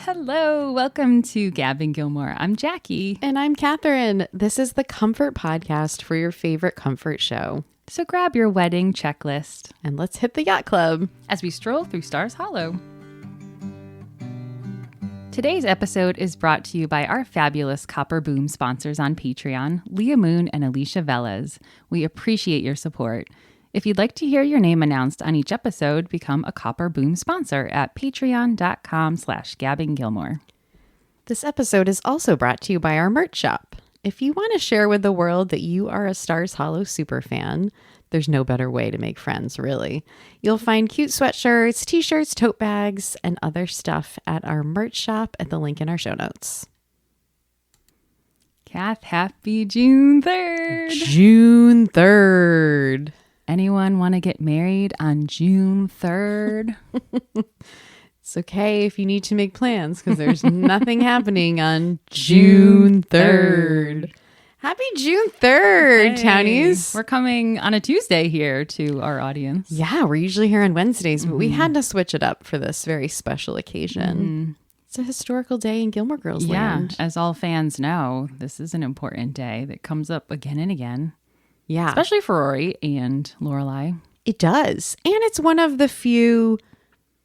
Hello, welcome to Gabbing Gilmore. I'm Jackie. And I'm Catherine. This is the comfort podcast for your favorite comfort show. So grab your wedding checklist And let's hit the yacht club as we stroll through Stars Hollow. Today's episode is brought to you by our fabulous Copper Boom sponsors on Patreon, Leah Moon and Alicia Velez. We appreciate your support. If you'd like to hear your name announced on each episode, become a Copper Boom sponsor at patreon.com/Gabbing Gilmore. This episode is also brought to you by our merch shop. If you want to share with the world that you are a Stars Hollow superfan, there's no better way to make friends, really. You'll find cute sweatshirts, t-shirts, tote bags, and other stuff at our merch shop at the link in our show notes. Kath, happy June 3rd. June 3rd. Anyone want to get married on June 3rd? It's okay if you need to make plans because there's nothing happening on June 3rd. Happy June 3rd, Hey, townies. We're coming on a Tuesday here to our audience. Yeah, we're usually here on Wednesdays, but we had to switch it up for this very special occasion. It's a historical day in Gilmore Girls land. As all fans know, this is an important day that comes up again and again. Yeah, Especially for Rory and Lorelai. it does. And it's one of the few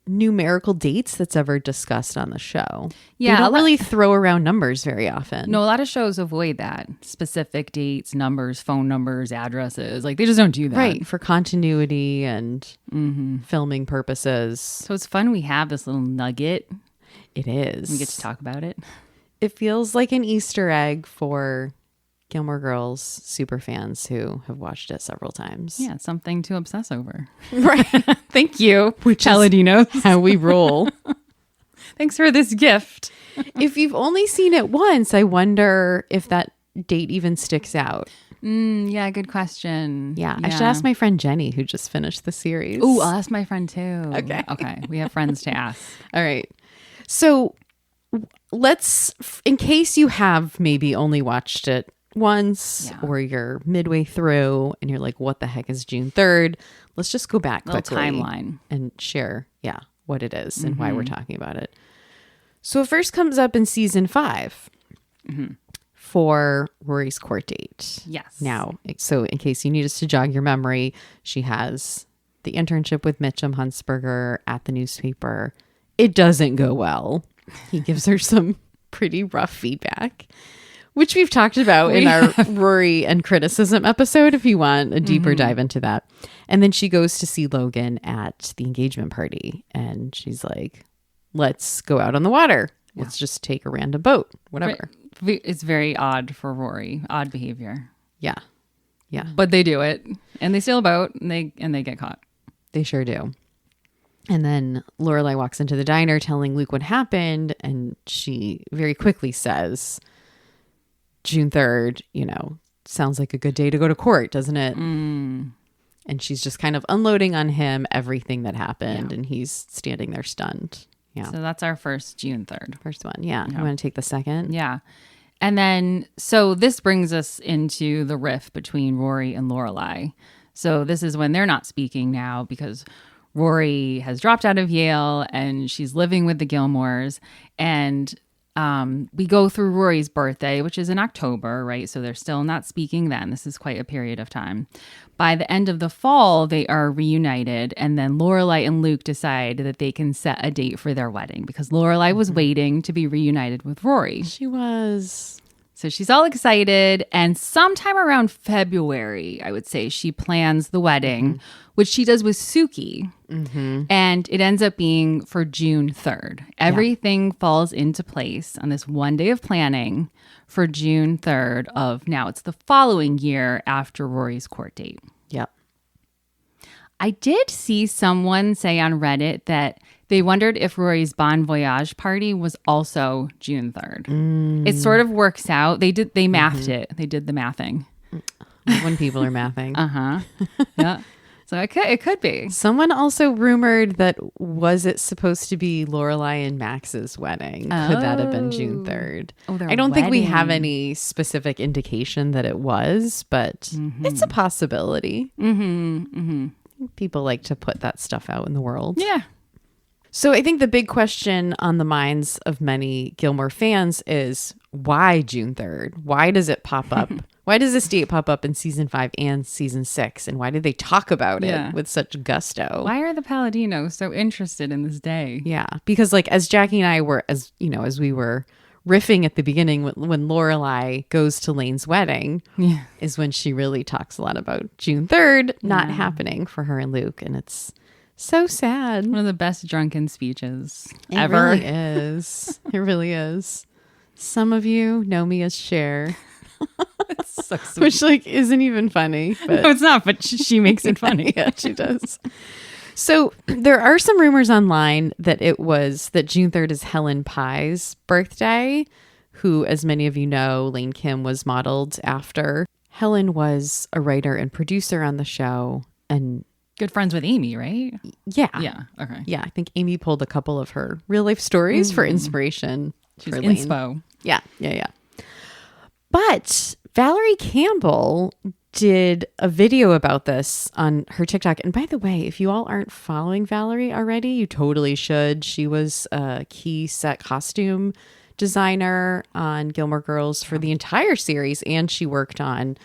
numerical dates that's ever discussed on the show. Yeah, They a don't lot- really throw around numbers very often. No, a lot of shows avoid that. Specific dates, numbers, phone numbers, addresses. Like, they just don't do that. Right, for continuity and filming purposes. So it's fun we have this little nugget. It is. We get to talk about it. It feels like an Easter egg for Gilmore Girls super fans who have watched it several times. Yeah, it's something to obsess over. Right. Thank you, Which is Paladinos. how we roll. Thanks for this gift. If you've only seen it once, I wonder if that date even sticks out. Yeah, good question. Yeah. I should ask my friend Jenny, who just finished the series. Oh, I'll ask my friend too. Okay. Okay. We have friends to ask. All right. So let's, in case you have maybe only watched it once or you're midway through and you're like, what the heck is June 3rd? Let's just go back Little quickly timeline. and share, what it is and why we're talking about it. So it first comes up in season 5 for Rory's court date. Yes. Now, so in case you need us to jog your memory, she has the internship with Mitchum Huntsberger at the newspaper. It doesn't go well. He gives her some pretty rough feedback, which we've talked about in our Rory and criticism episode, if you want a deeper dive into that. And then she goes to see Logan at the engagement party. And she's like, let's go out on the water. Let's just take a random boat, whatever. It's very odd for Rory. Odd behavior. Yeah. Yeah. But they do it. And they steal a boat and they get caught. They sure do. And then Lorelai walks into the diner telling Luke what happened. And she very quickly says, June 3rd, sounds like a good day to go to court, doesn't it? And she's just kind of unloading on him everything that happened. And he's standing there stunned. Yeah. So that's our first June 3rd. First one. Yeah. You want to take the second? Yeah. And then, so this brings us into the rift between Rory and Lorelai. So this is when they're not speaking now because Rory has dropped out of Yale and she's living with the Gilmores. And we go through Rory's birthday, which is in October, right? So they're still not speaking then. This is quite a period of time. By the end of the fall, they are reunited. And then Lorelai and Luke decide that they can set a date for their wedding because Lorelai was waiting to be reunited with Rory. She was. So she's all excited. And sometime around February, I would say, she plans the wedding, which she does with Suki. And it ends up being for June 3rd. Everything falls into place on this one day of planning for June 3rd of now. It's the following year after Rory's court date. Yep. I did see someone say on Reddit that they wondered if Rory's Bon Voyage party was also June 3rd. It sort of works out. They mathed it. They did the mathing. When people are mathing. Yeah. So it could be. Someone also rumored that was it supposed to be Lorelai and Max's wedding? Could that have been June 3rd? Oh, their I don't think we have wedding. any specific indication that it was, but it's a possibility. People like to put that stuff out in the world. Yeah. So I think the big question on the minds of many Gilmore fans is why June 3rd? Why does it pop up? Why does this date pop up in season 5 and season 6? And why did they talk about it with such gusto? Why are the Paladinos so interested in this day? Yeah, because like as Jackie and I were, as we were riffing at the beginning when Lorelai goes to Lane's wedding, is when she really talks a lot about June 3rd not happening for her and Luke. And it's so sad. One of the best drunken speeches It ever. really is. It really is. Some of you know me as Cher, It's so sweet. which like isn't even funny. But No, it's not, but she makes it funny. yeah, she does. So there are some rumors online that June 3rd is Helen Pye's birthday, who, as many of you know, Lane Kim was modeled after. Helen was a writer and producer on the show, and Good friends with Amy, right? yeah. Yeah. Okay. Yeah, I think Amy pulled a couple of her real life stories for inspiration. She's for Lane. inspo. Yeah. But Valerie Campbell did a video about this on her TikTok. And by the way, if you all aren't following Valerie already, you totally should. She was a key set costume designer on Gilmore Girls for the entire series, and she worked on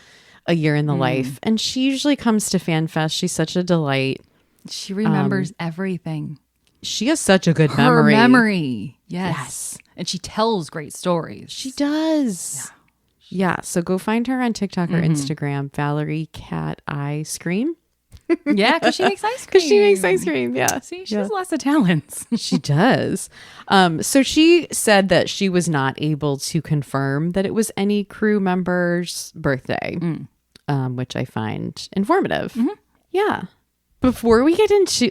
A Year in the Life. And she usually comes to FanFest. She's such a delight. She remembers everything. She has such a good Her memory. memory. Yes. And she tells great stories. She does. Yeah. So go find her on TikTok or Instagram, Valerie Cat Eye Scream. Yeah, because she makes ice cream. Because she makes ice cream. Yeah. See, she has lots of talents. She does. So she said that she was not able to confirm that it was any crew member's birthday, which I find informative. Yeah. Before we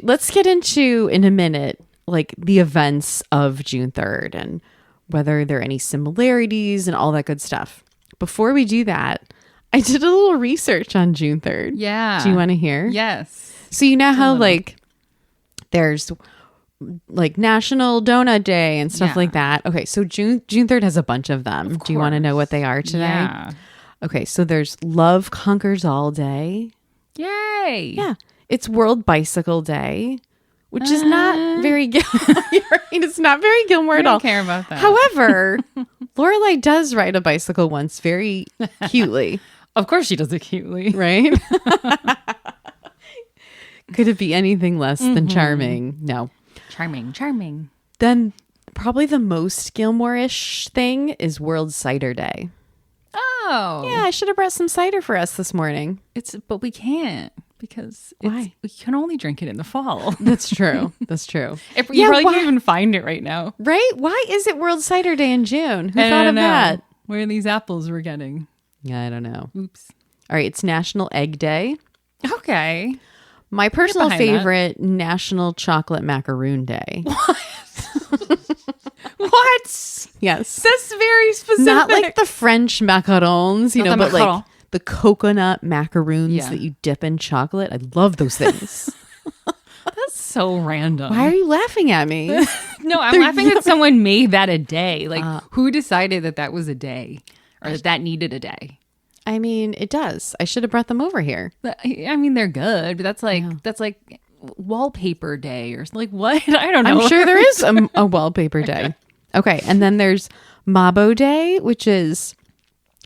let's get into in a minute, like the events of June 3rd and whether there are any similarities and all that good stuff. Before we do that, I did a little research on June 3rd. Yeah. Do you want to hear? Yes. So you know how like there's like National Donut Day and stuff like that. Okay, so June 3rd has a bunch of them. Do you want to know what they are today? Yeah. Okay, so there's Love Conquers All Day. Yay. Yeah. It's World Bicycle Day, which is not very You're right, it's not very Gilmore I at all. don't care about that. However, Lorelai does ride a bicycle once very cutely, Of course she does it cutely. right? Could it be anything less than charming? No. Charming. Then probably the most Gilmore-ish thing is World Cider Day. Oh. Yeah, I should have brought some cider for us this morning. But we can't because Why? we can only drink it in the fall. That's true. That's true. You Yeah, probably why- can't even find it right now. Right? Why is it World Cider Day in June? Who I thought don't of know that? where these apples we're getting. Yeah, I don't know. Oops. All right, it's National Egg Day. Okay. My personal behind that. favorite, National Chocolate Macaroon Day. What? Yes. That's very specific. Not like the French macarons, Not the but like macaron. the coconut macaroons Yeah. that you dip in chocolate. I love those things. That's so random. Why are you laughing at me? No, I'm laughing that someone made that a day. Like, who decided that that was a day or that needed a day? I mean, it does. I should have brought them over here. I mean, they're good, but that's like wallpaper day or like what? I don't know. I'm sure there is a wallpaper day. Okay, and then there's Mabo Day, which is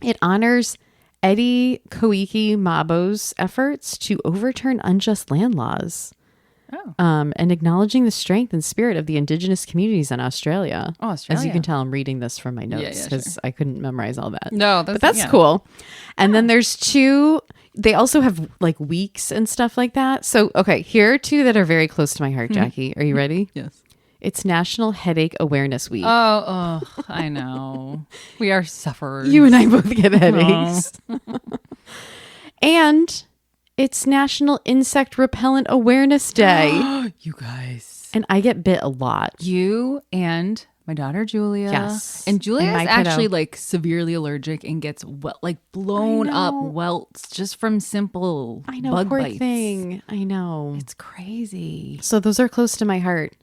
it honors Eddie Koiki Mabo's efforts to overturn unjust land laws. Oh. And acknowledging the strength and spirit of the indigenous communities in Australia. Oh, As you Australia. can tell, I'm reading this from my notes yeah, because I couldn't memorize all that. No, But that's cool. And then there's two, they also have like weeks and stuff like that. So, okay, here are two that are very close to my heart, Jackie. Are you ready? Yes. It's National Headache Awareness Week. Oh, I know. We are sufferers. You and I both get headaches. And it's National Insect Repellent Awareness Day. You guys. And I get bit a lot. You and my daughter Julia. Yes. And Julia And is my kiddo. actually like severely allergic and gets blown up welts just from simple I know, bug poor bites. thing. I know. It's crazy. So those are close to my heart.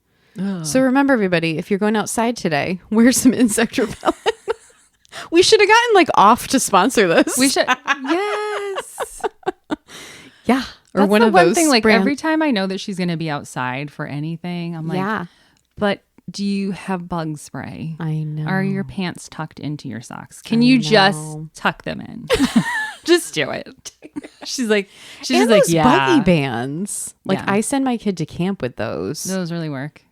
So remember, everybody, if you're going outside today, wear some insect repellent. We should have gotten like off to sponsor this. We should. Yes. Yeah. Or That's one the of one those thing. Like brand- every time I know that she's going to be outside for anything, I'm like, yeah. But do you have bug spray? I know. Are your pants tucked into your socks? Can you just tuck them in? Just do it. She's and just those yeah. buggy bands. Like Yeah. I send my kid to camp with those. Those really work.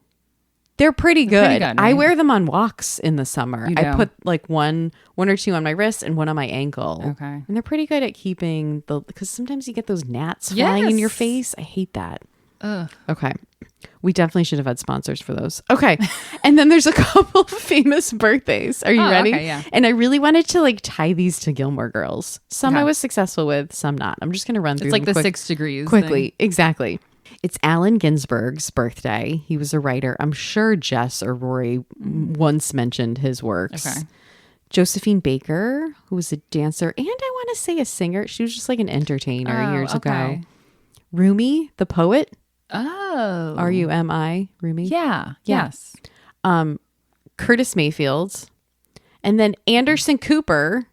They're pretty good. pretty good, I right? wear them on walks in the summer. You I do? put like one or two on my wrist and one on my ankle. Okay. And they're pretty good at keeping because sometimes you get those gnats flying in your Yes. face. I hate that. Ugh. Okay. We definitely should have had sponsors for those. Okay. And then there's a couple of famous birthdays. Are you ready? Okay, yeah. And I really wanted to like tie these to Gilmore Girls. Some Okay. I was successful with, some not. I'm just going to run through It's like them the 6 degrees quickly. thing. Exactly. It's Allen Ginsberg's birthday. He was a writer. I'm sure Jess or Rory once mentioned his works. Okay. Josephine Baker, who was a dancer and I want to say a singer. She was just like an entertainer years ago. Okay. Rumi, the poet. Oh. Rumi, Rumi. Yeah. Yeah. Yes. Curtis Mayfield. And then Anderson Cooper.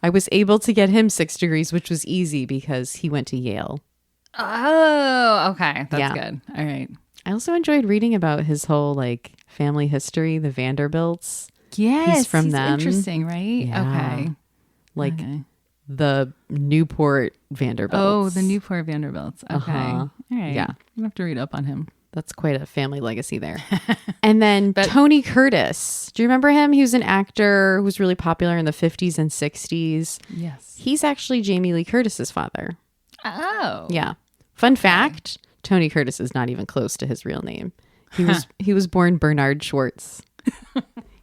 I was able to get him 6 degrees, which was easy because he went to Yale. Oh, okay. That's Yeah. good. All right. I also enjoyed reading about his whole like family history, the Vanderbilts. Yes. He's from them. Interesting, right? Yeah. Okay. Like Okay. the Newport Vanderbilts. Oh, the Newport Vanderbilts. Okay. Uh-huh. All right. Yeah. I'm gonna have to read up on him. That's quite a family legacy there. And then Tony Curtis. Do you remember him? He was an actor who was really popular in the 50s and 60s. Yes. He's actually Jamie Lee Curtis's father. Oh. Yeah. Fun fact, Tony Curtis is not even close to his real name. He was born Bernard Schwartz.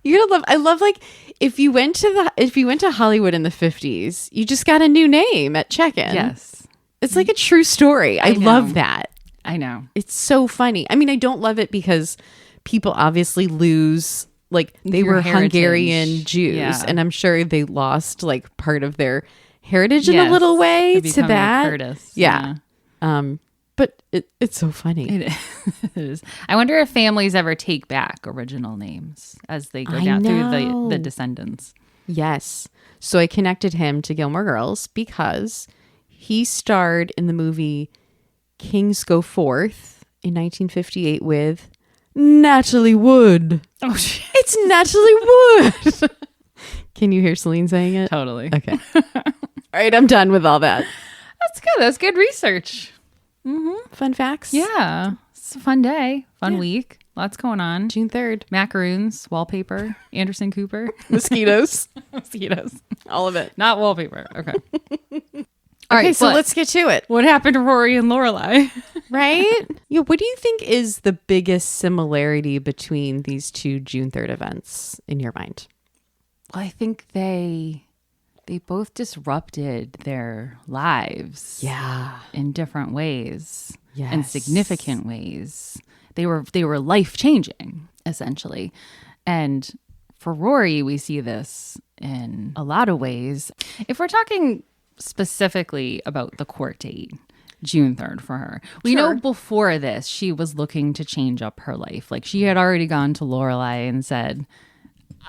You're gonna love I love like if you went to Hollywood in the 50s, you just got a new name at check-in. Yes. It's like a true story. I know. love that. I know. It's so funny. I mean, I don't love it because people obviously lose like they Your were heritage. Hungarian Jews Yeah. and I'm sure they lost like part of their heritage in a Yes. little way To to becoming that. Curtis. Yeah. But it's so funny. It is. I wonder if families ever take back original names as they go I down know. through the descendants. Yes. So I connected him to Gilmore Girls because he starred in the movie Kings Go Forth in 1958 with Natalie Wood. Oh, shit. It's Natalie Wood. Can you hear Celine saying it? Totally. Okay. All right, I'm done with all that. That's good. That's good research. Fun facts? Yeah. It's a fun day. Fun week. Lots going on. June 3rd. Macaroons, wallpaper, Anderson Cooper. Mosquitoes. Mosquitoes. All of it. Not wallpaper. Okay. All right, right, so but- let's get to it. What happened to Rory and Lorelai? Right? Yeah, what do you think is the biggest similarity between these two June 3rd events in your mind? Well, I think they both disrupted their lives. Yeah. In different ways. Yes. In significant ways. They were life-changing, essentially. And for Rory, we see this in a lot of ways. If we're talking specifically about the court date, June 3rd for her. We know before this, she was looking to change up her life. Like she had already gone to Lorelai and said,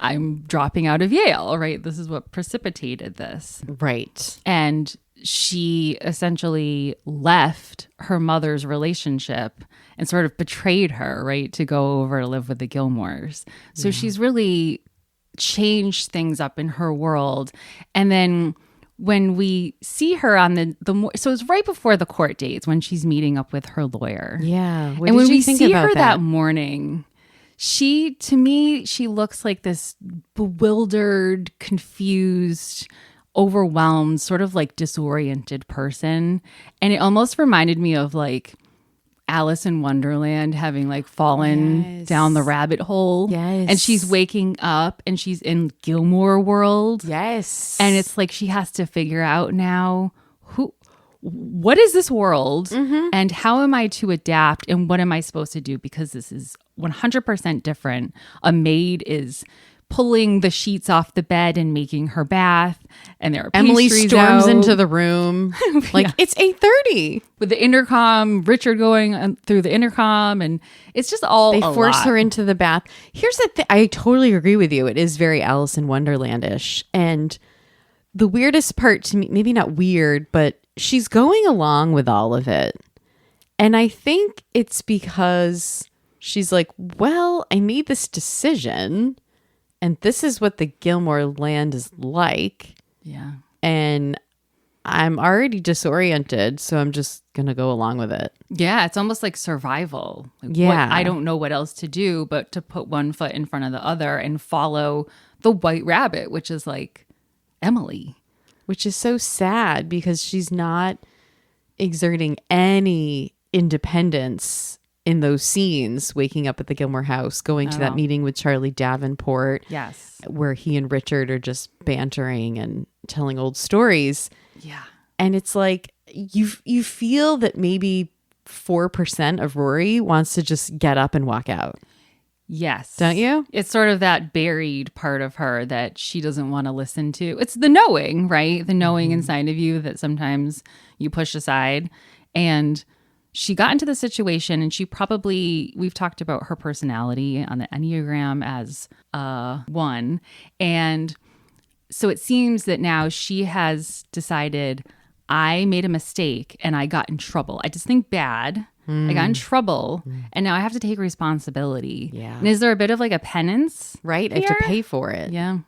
I'm dropping out of Yale, right? This is what precipitated this. Right. And she essentially left her mother's relationship and sort of betrayed her, right, to go over to live with the Gilmores. So she's really changed things up in her world. And then when we see her on so it's right before the court dates when she's meeting up with her lawyer. Yeah. What And when did you we think see about her that morning, to me, she looks like this bewildered, confused, overwhelmed, sort of like disoriented person. And it almost reminded me of like Alice in Wonderland having like fallen down the rabbit hole. Yes. And she's waking up and she's in Gilmore world. Yes. And it's like she has to figure out now what is this world and how am I to adapt and what am I supposed to do because this is 100% different. A maid is pulling the sheets off the bed and making her bath and there are Emily pastries storms out. into the room like it's 8:30. With the intercom, Richard going through the intercom and it's just all They a force lot. her into the bath. Here's the thing. I totally agree with you. It is very Alice in Wonderlandish. And the weirdest part to me, maybe not weird, but she's going along with all of it. And I think it's because she's like, well, I made this decision and this is what the Gilmore land is like. Yeah. And I'm already disoriented, so I'm just going to go along with it. Yeah, it's almost like survival. Like, Yeah. I don't know what else to do but to put one foot in front of the other and follow the white rabbit, which is like Emily. Which is so sad because she's not exerting any independence in those scenes, waking up at the Gilmore house, going to that meeting with Charlie Davenport. Yes. Where he and Richard are just bantering and telling old stories. Yeah. And it's like you feel that maybe 4% of Rory wants to just get up and walk out. Yes. Don't you? It's sort of that buried part of her that she doesn't want to listen to. It's the knowing, right? The knowing inside of you that sometimes you push aside. And she got into the situation and she probably, we've talked about her personality on the Enneagram as 1. And so it seems that now she has decided, I made a mistake and I got in trouble. I just think bad. I got in trouble and now I have to take responsibility. Yeah. And is there a bit of like a penance? Right? I have to pay for it. Yeah.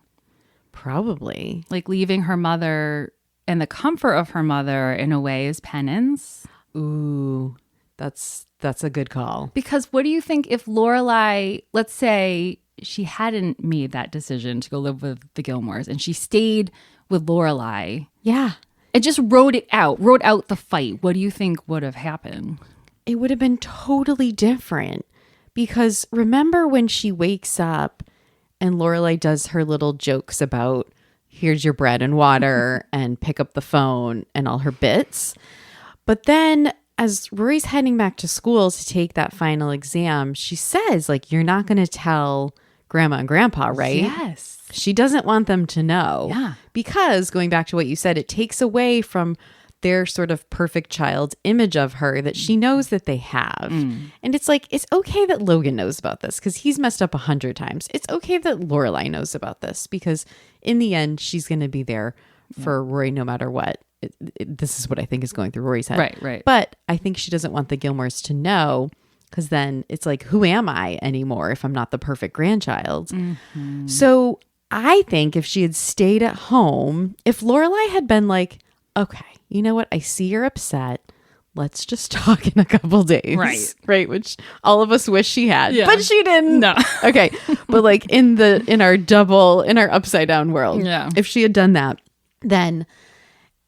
Probably. Like leaving her mother and the comfort of her mother in a way is penance. Ooh, that's a good call. Because what do you think if Lorelai, let's say she hadn't made that decision to go live with the Gilmores and she stayed with Lorelai? Yeah. And just rode out the fight. What do you think would have happened? It would have been totally different because remember when she wakes up and Lorelai does her little jokes about here's your bread and water and pick up the phone and all her bits. But then as Rory's heading back to school to take that final exam, she says, like, you're not going to tell Grandma and Grandpa, right? Yes. She doesn't want them to know. Yeah. Because going back to what you said, it takes away from their sort of perfect child image of her that she knows that they have. And it's like, it's okay that Logan knows about this because he's messed up 100 times. It's okay that Lorelai knows about this because in the end, she's going to be there for Rory no matter what. This is what I think is going through Rory's head. Right. But I think she doesn't want the Gilmores to know because then it's like, who am I anymore if I'm not the perfect grandchild? So I think if she had stayed at home, if Lorelai had been like, okay, you know what? I see you're upset. Let's just talk in a couple days. Right. Which all of us wish she had, but she didn't. No. Okay. But like in our upside down world, if she had done that, then,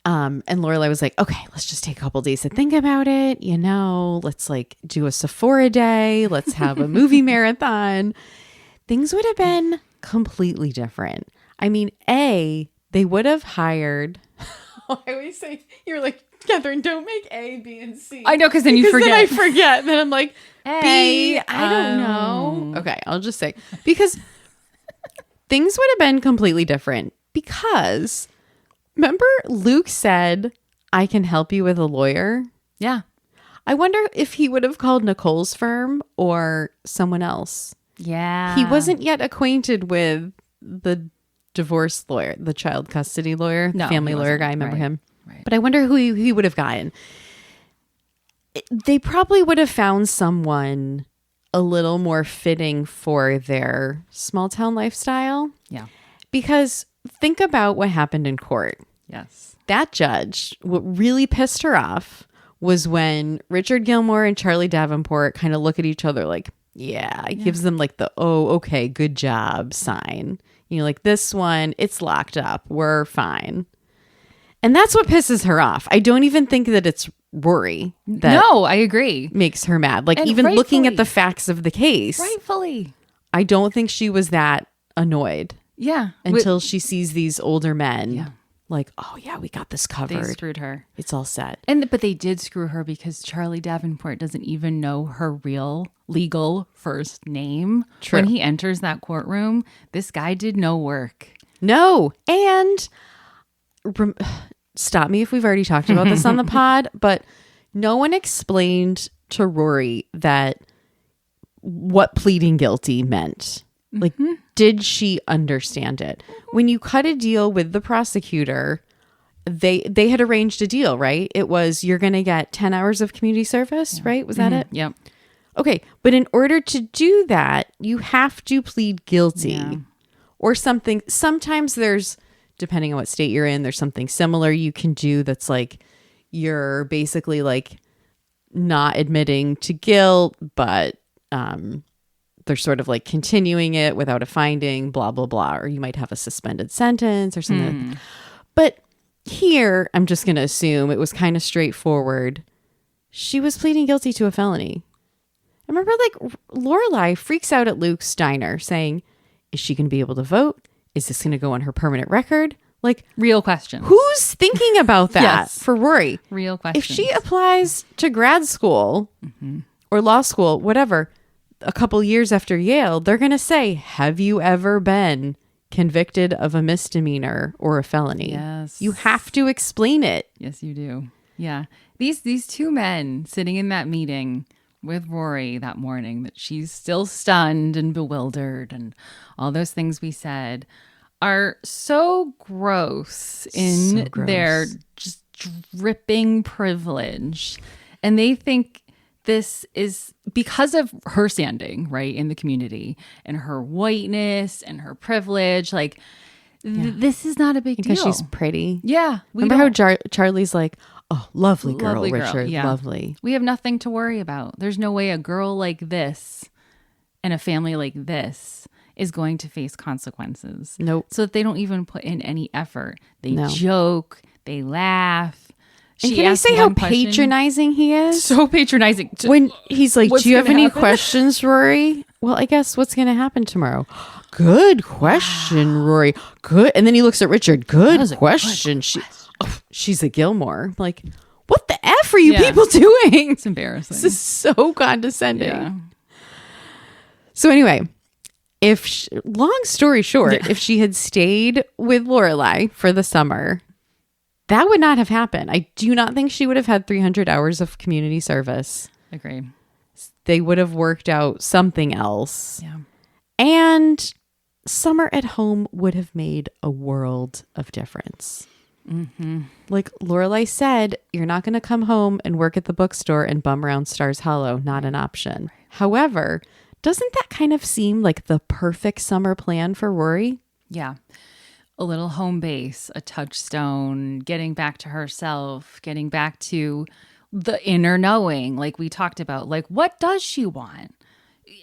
and Lorelai was like, okay, let's just take a couple days to think about it. You know, let's like do a Sephora day. Let's have a movie marathon. Things would have been completely different. I mean, they would have hired, I always say, you're like, Catherine, don't make A, B, and C. I know, because then you forget. Then I forget. Then I'm like, A, B, I don't know. Okay, I'll just say. Because things would have been completely different. Because, remember Luke said, I can help you with a lawyer? Yeah. I wonder if he would have called Nicole's firm or someone else. Yeah. He wasn't yet acquainted with the divorce lawyer, the child custody lawyer, the family lawyer guy. Remember him? Right. But I wonder who he would have gotten. They probably would have found someone a little more fitting for their small town lifestyle. Yeah. Because think about what happened in court. Yes. That judge, what really pissed her off was when Richard Gilmore and Charlie Davenport kind of look at each other like, yeah, it gives them like the, oh, okay, good job sign. You know, like this one, it's locked up. We're fine. And that's what pisses her off. I don't even think that it's Rory that no, I agree. Makes her mad. Like And even looking at rightfully. the facts of the case, Rightfully. I don't think she was that annoyed Yeah. until she sees these older men. Yeah. Like, oh yeah, we got this They covered. screwed her. It's all set. But they did screw her because Charlie Davenport doesn't even know her real legal first name. True. When he enters that courtroom, this guy did no work. No. And stop me if we've already talked about this on the pod, but no one explained to Rory that what pleading guilty meant. Like, did she understand it? When you cut a deal with the prosecutor, they had arranged a deal, right? It was, you're going to get 10 hours of community service, right? Was that it? Yep. Okay, but in order to do that, you have to plead guilty Yeah. or something. Sometimes there's, depending on what state you're in, there's something similar you can do that's like you're basically like not admitting to guilt, but they're sort of like continuing it without a finding, blah, blah, blah. Or you might have a suspended sentence or something. But here, I'm just going to assume it was kind of straightforward. She was pleading guilty to a felony. I remember like Lorelai freaks out at Luke's diner saying, is she going to be able to vote? Is this going to go on her permanent record? Like, Real questions. who's thinking about that Yes. for Rory? Real questions. If she applies to grad school or law school, whatever, a couple years after Yale, they're going to say, have you ever been convicted of a misdemeanor or a felony? Yes. You have to explain it. Yes, you do. Yeah. These two men sitting in that meeting with Rory that morning, that she's still stunned and bewildered and all those things we said, are so gross in So gross. their just dripping privilege. And they think this is because of her standing, right, in the community and her whiteness and her privilege. Like, this is not a big Because deal. she's pretty. Yeah. Remember how Charlie's like, oh, lovely girl, Lovely girl, Richard. yeah. Lovely. We have nothing to worry about. There's no way a girl like this and a family like this is going to face consequences. Nope. So that they don't even put in any effort. They No. joke, they laugh. And She can I asked say how one question- patronizing he is? So patronizing. When he's like, What's do you have gonna any happen? questions, Rory? Well, I guess what's going to happen tomorrow? Good question, Rory. Good. And then he looks at Richard. Good was a good question. She's a Gilmore. Like, what the F are you Yeah. people doing? It's embarrassing. This is so condescending. Yeah. So anyway, long story short, if she had stayed with Lorelai for the summer, that would not have happened. I do not think she would have had 300 hours of community service. Agree. They would have worked out something else. Yeah. And summer at home would have made a world of difference. Like Lorelai said, you're not going to come home and work at the bookstore and bum around Stars Hollow. Not an option. However, doesn't that kind of seem like the perfect summer plan for Rory? Yeah. A little home base, a touchstone, getting back to herself, getting back to the inner knowing, like we talked about. Like, what does she want?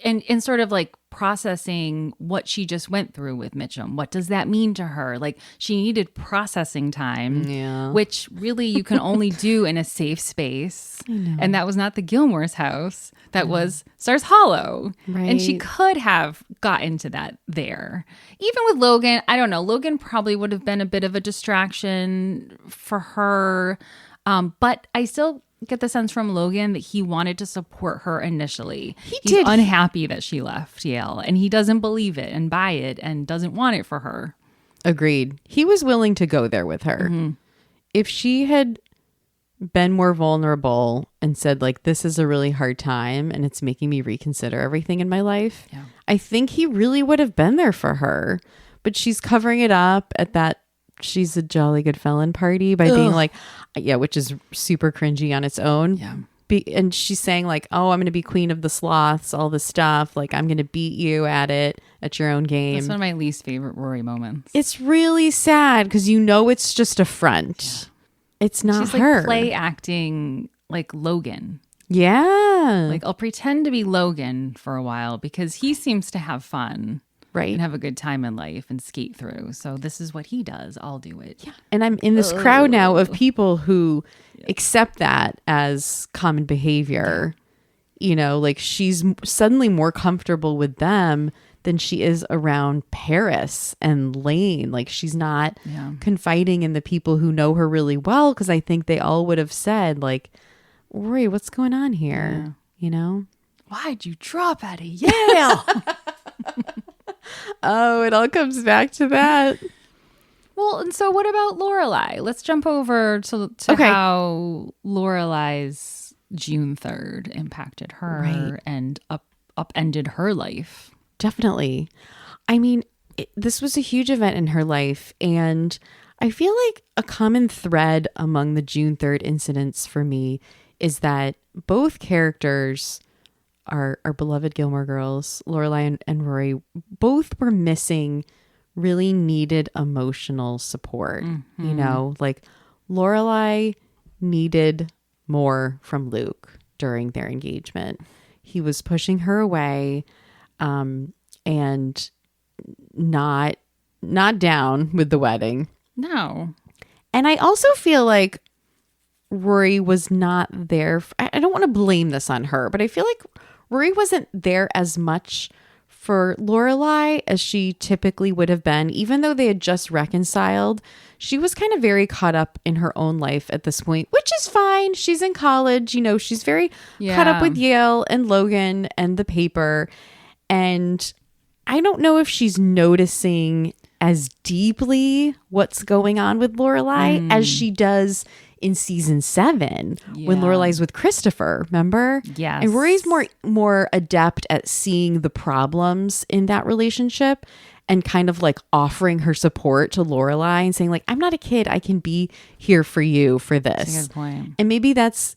And sort of like processing what she just went through with Mitchum. What does that mean to her? Like, she needed processing time, Yeah. which really you can only do in a safe space. And that was not the Gilmore's house. That was Stars Hollow. And she Right. could have got into that there. Even with Logan, I don't know. Logan probably would have been a bit of a distraction for her. But I still get the sense from Logan that he wanted to support her initially. He's did. unhappy that she left Yale, and he doesn't believe it and buy it and doesn't want it for her. Agreed. He was willing to go there with her. If she had been more vulnerable and said, like, this is a really hard time and it's making me reconsider everything in my life, Yeah. I think he really would have been there for her. But she's covering it up at that she's a jolly good felon party by being like, yeah, which is super cringy on its own. Yeah. And she's saying like, oh, I'm going to be queen of the sloths, all this stuff. Like, I'm going to beat you at it, at your own game. That's one of my least favorite Rory moments. It's really sad because you know it's just a front. It's not She's her. like play acting like Logan. Yeah. Like, I'll pretend to be Logan for a while because he seems to have fun. Right. And have a good time in life and skate through. So this is what he does. I'll do it. Yeah. And I'm in this crowd now of people who accept that as common behavior. You know, like she's suddenly more comfortable with them than she is around Paris and Lane. Like, she's not confiding in the people who know her really well, because I think they all would have said, like, Rory, what's going on here? Yeah. You know? Why'd you drop out of Yale? Oh, it all comes back to that. Well, and so what about Lorelai? Let's jump over to Okay. how Lorelai's June 3rd impacted her Right. and upended her life. Definitely. I mean, this was a huge event in her life. And I feel like a common thread among the June 3rd incidents for me is that both characters our beloved Gilmore Girls, Lorelai and Rory, both were missing really needed emotional support. You know, like Lorelai needed more from Luke during their engagement. He was pushing her away, and not down with the wedding. No. And I also feel like Rory was not there. I don't want to blame this on her, but I feel like Rory wasn't there as much for Lorelai as she typically would have been. Even though they had just reconciled, she was kind of very caught up in her own life at this point, which is fine. She's in college, you know, she's very caught up with Yale and Logan and the paper. And I don't know if she's noticing as deeply what's going on with Lorelai as she does in season 7 when Lorelai's with Christopher, remember? Yes. And Rory's more adept at seeing the problems in that relationship and kind of like offering her support to Lorelai and saying like, I'm not a kid, I can be here for you for this. That's a good point. And maybe that's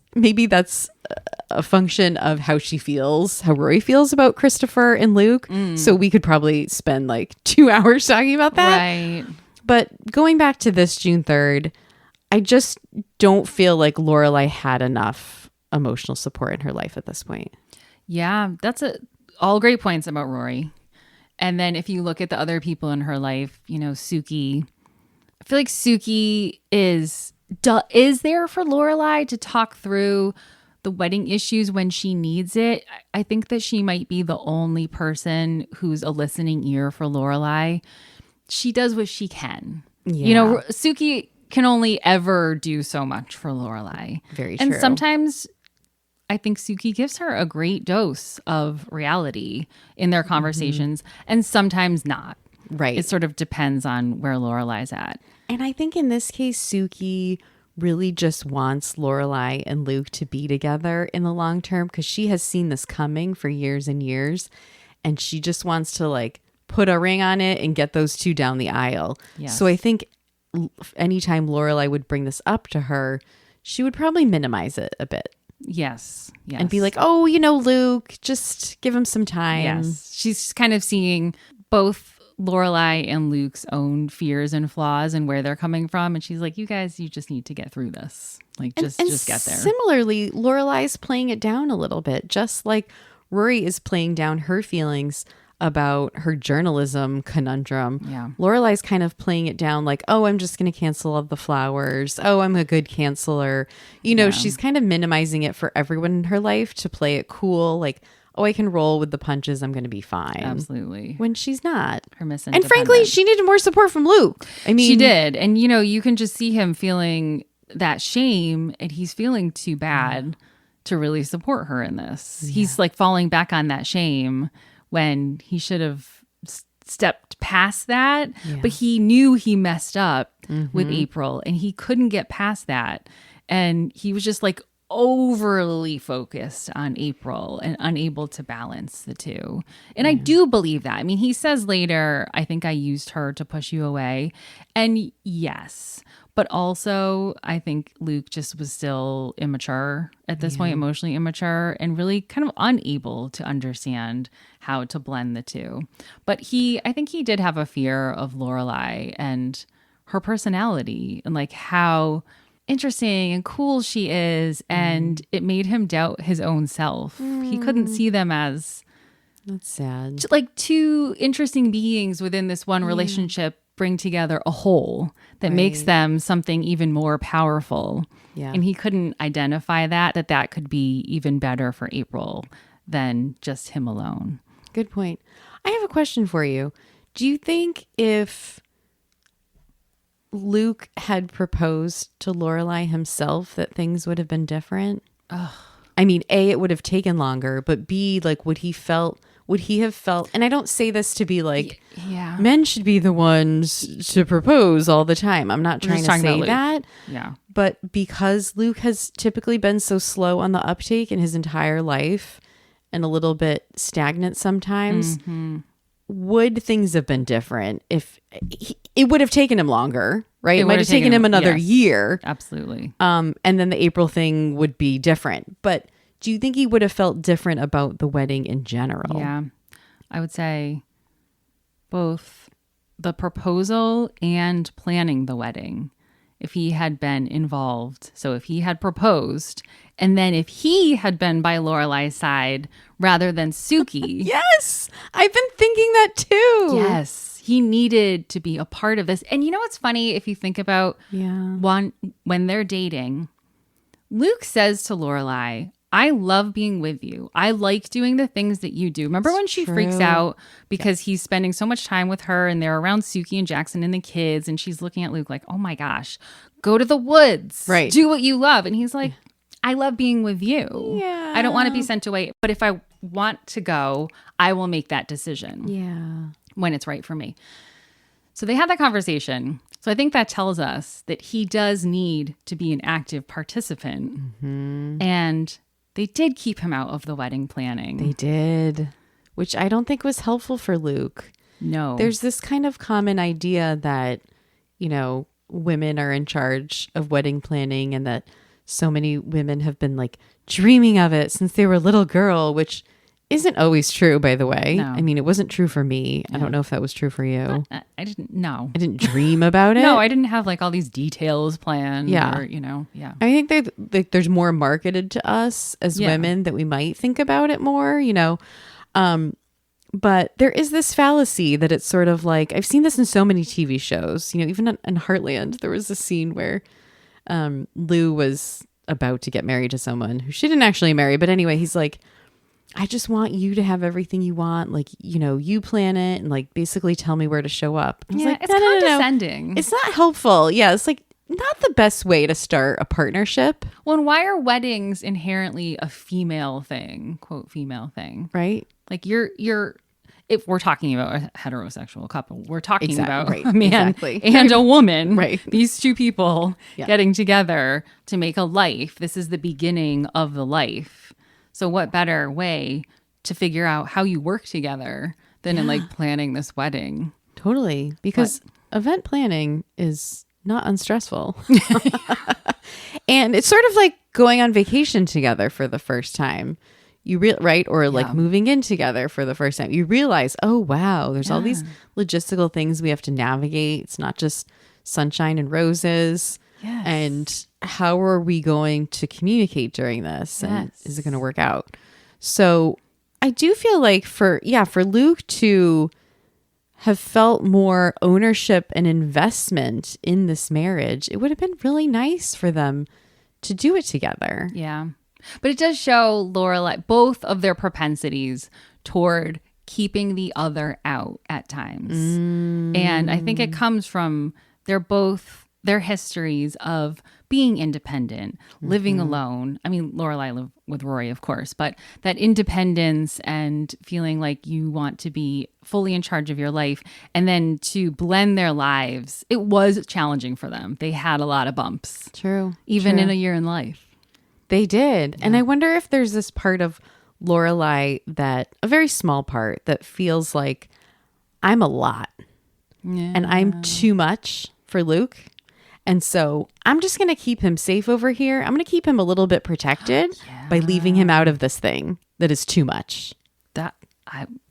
a function of how she feels, how Rory feels about Christopher and Luke. So we could probably spend like 2 hours talking about that. Right. But going back to this June 3rd, I just don't feel like Lorelai had enough emotional support in her life at this point. Yeah, that's all great points about Rory. And then if you look at the other people in her life, you know, Suki, I feel like Suki is there for Lorelai to talk through the wedding issues when she needs it. I think that she might be the only person who's a listening ear for Lorelai. She does what she can. Yeah. You know, Suki can only ever do so much for Lorelai. Very true. And sometimes I think Suki gives her a great dose of reality in their conversations, and sometimes not. Right. It sort of depends on where Lorelai's at. And I think in this case, Suki really just wants Lorelai and Luke to be together in the long term because she has seen this coming for years and years. And she just wants to like put a ring on it and get those two down the aisle. Yes. So I think anytime Lorelai would bring this up to her, she would probably minimize it a bit. Yes. And be like, oh, you know, Luke, just give him some time. Yes. She's kind of seeing both Lorelai and Luke's own fears and flaws and where they're coming from. And she's like, you guys, you just need to get through this. Like, just get there. Similarly, Lorelai's playing it down a little bit, just like Rory is playing down her feelings about her journalism conundrum. Yeah. Lorelai's kind of playing it down like, oh, I'm just going to cancel all the flowers. Oh, I'm a good canceler. You know, she's kind of minimizing it for everyone in her life to play it cool. Like, oh, I can roll with the punches. I'm going to be fine. Absolutely. When she's not. Her missing. And frankly, she needed more support from Luke. I mean, she did. And, you know, you can just see him feeling that shame, and he's feeling too bad to really support her in this. Yeah. He's like falling back on that shame when he should have stepped past that. Yeah. But he knew he messed up with April, and he couldn't get past that. And he was just like overly focused on April and unable to balance the two. And I do believe that. I mean, he says later, I think I used her to push you away. And yes, but also I think Luke just was still immature at this point, emotionally immature, and really kind of unable to understand how to blend the two. But I think he did have a fear of Lorelai and her personality and like how interesting and cool she is, and it made him doubt his own self. He couldn't see them as that's sad, like two interesting beings within this one relationship bring together a whole that makes them something even more powerful. And he couldn't identify that could be even better for April than just him alone. Good point. I have a question for you. Do you think if Luke had proposed to Lorelai himself that things would have been different? I mean, A, it would have taken longer, but B, like would he have felt, and I don't say this to be like, men should be the ones to propose all the time. I'm not trying to say that. Yeah. But because Luke has typically been so slow on the uptake in his entire life and a little bit stagnant sometimes, would things have been different if it would have taken him longer, right? It might have taken him another year. Absolutely. And then the April thing would be different. But do you think he would have felt different about the wedding in general? Yeah. I would say both the proposal and planning the wedding. If he had been involved, so if he had proposed, and then if he had been by Lorelai's side rather than Suki. Yes, I've been thinking that too. Yes, he needed to be a part of this. And you know what's funny? If you think about when they're dating, Luke says to Lorelai, I love being with you. I like doing the things that you do. Remember when she freaks out because he's spending so much time with her and they're around Suki and Jackson and the kids, and she's looking at Luke like, oh my gosh, go to the woods. Right. Do what you love. And he's like, I love being with you. Yeah. I don't want to be sent away. But if I want to go, I will make that decision. Yeah. When it's right for me. So they had that conversation. So I think that tells us that he does need to be an active participant. Mm-hmm. And they did keep him out of the wedding planning. They did, which I don't think was helpful for Luke. No. There's this kind of common idea that, you know, women are in charge of wedding planning and that so many women have been like dreaming of it since they were a little girl, which isn't always true, by the way. No. I mean, it wasn't true for me. Yeah. I don't know if that was true for you. I didn't know. I didn't dream about it. No, I didn't have like all these details planned. Yeah. Or, you know, yeah. I think there's more marketed to us as women that we might think about it more, you know. But there is this fallacy that it's sort of like, I've seen this in so many TV shows, you know, even in Heartland, there was a scene where Lou was about to get married to someone who she didn't actually marry. But anyway, he's like, I just want you to have everything you want. Like, you know, you plan it and like basically tell me where to show up. I was like, it's condescending. No. It's not helpful. Yeah, it's like not the best way to start a partnership. Well, and why are weddings inherently a female thing, quote, female thing? Right. Like you're if we're talking about a heterosexual couple, we're talking about right. a man and a woman. Right. These two people getting together to make a life. This is the beginning of the life. So what better way to figure out how you work together than in like planning this wedding? Totally. Because event planning is not unstressful. And it's sort of like going on vacation together for the first time. Right? Or like moving in together for the first time. You realize, oh, wow, there's all these logistical things we have to navigate. It's not just sunshine and roses. Yes. And how are we going to communicate during this? And is it going to work out? So I do feel like for Luke to have felt more ownership and investment in this marriage, it would have been really nice for them to do it together. Yeah. But it does show Lorelai both of their propensities toward keeping the other out at times. And I think it comes from their histories of being independent, living alone. I mean, Lorelai lived with Rory, of course, but that independence and feeling like you want to be fully in charge of your life and then to blend their lives, it was challenging for them. They had a lot of bumps. True. Even in a year in life. They did. Yeah. And I wonder if there's this part of Lorelai a very small part that feels like I'm a lot and I'm too much for Luke. And so I'm just going to keep him safe over here. I'm going to keep him a little bit protected by leaving him out of this thing that is too much.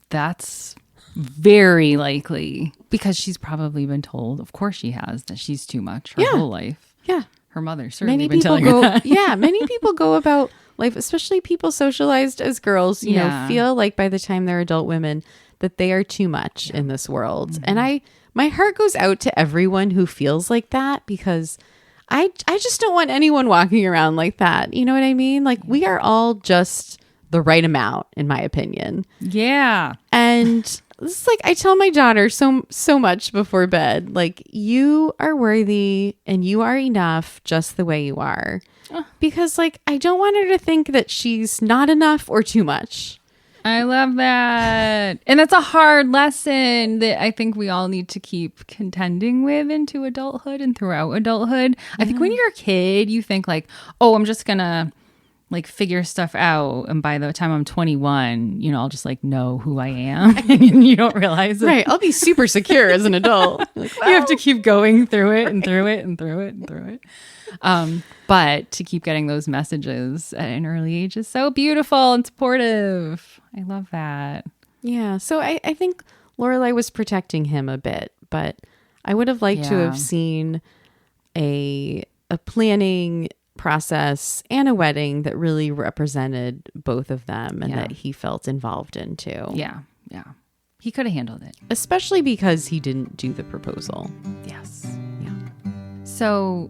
That's very likely because she's probably been told, of course she has, that she's too much her whole life. Yeah. Her mother certainly been telling her that. Yeah, many people go about life, especially people socialized as girls, you know, feel like by the time they're adult women that they are too much in this world. And my heart goes out to everyone who feels like that because I just don't want anyone walking around like that. You know what I mean? Like we are all just the right amount, in my opinion. Yeah. And this is like I tell my daughter so much before bed, like you are worthy and you are enough just the way you are. Because like I don't want her to think that she's not enough or too much. I love that. And that's a hard lesson that I think we all need to keep contending with into adulthood and throughout adulthood. I think when you're a kid, you think like, oh, I'm just going to like figure stuff out, and by the time I'm 21, I'll just like know who I am, and you don't realize it. Right. I'll be super secure as an adult. Like, You have to keep going through it and through it and through it and through it. But to keep getting those messages at an early age is so beautiful and supportive. I love that. yeah. So I think Lorelai was protecting him a bit, but I would have liked to have seen a planning process and a wedding that really represented both of them and that he felt involved in too. Yeah. He could have handled it. Especially because he didn't do the proposal. Yes. Yeah. So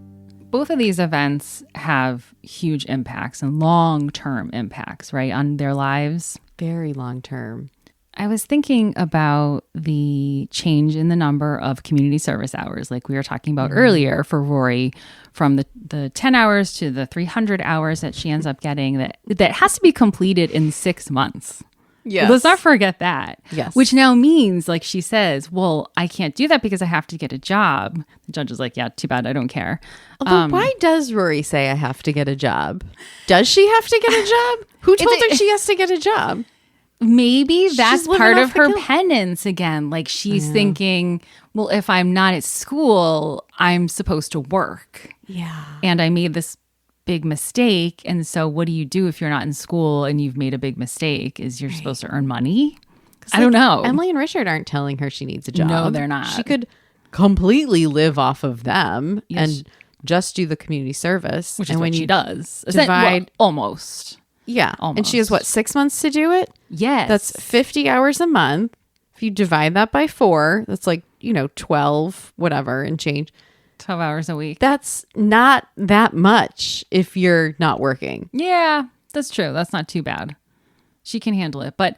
both of these events have huge impacts and long-term impacts, right, on their lives. Very long term. I was thinking about the change in the number of community service hours, like we were talking about earlier for Rory, from the 10 hours to the 300 hours that she ends up getting that has to be completed in 6 months. Yes. Let's not forget that. Yes. Which now means, like she says, well, I can't do that because I have to get a job. The judge is like, yeah, too bad. I don't care. Although, why does Rory say I have to get a job? Does she have to get a job? Who told her she has to get a job? Maybe that's living part off of the her guilt. penance again. Like she's thinking, well, if I'm not at school, I'm supposed to work. Yeah. And I made this big mistake. And so what do you do if you're not in school and you've made a big mistake? Is you're supposed to earn money? I don't know. Emily and Richard aren't telling her she needs a job. No, they're not. She could completely live off of them Yes. and just do the community service. Which is and what when she you does. divide- Almost. Yeah. And she has what, 6 months to do it? Yes. That's 50 hours a month. If you divide that by 4, that's like, 12, whatever, and change. 12 hours a week. That's not that much if you're not working. Yeah, that's true. That's not too bad. She can handle it. But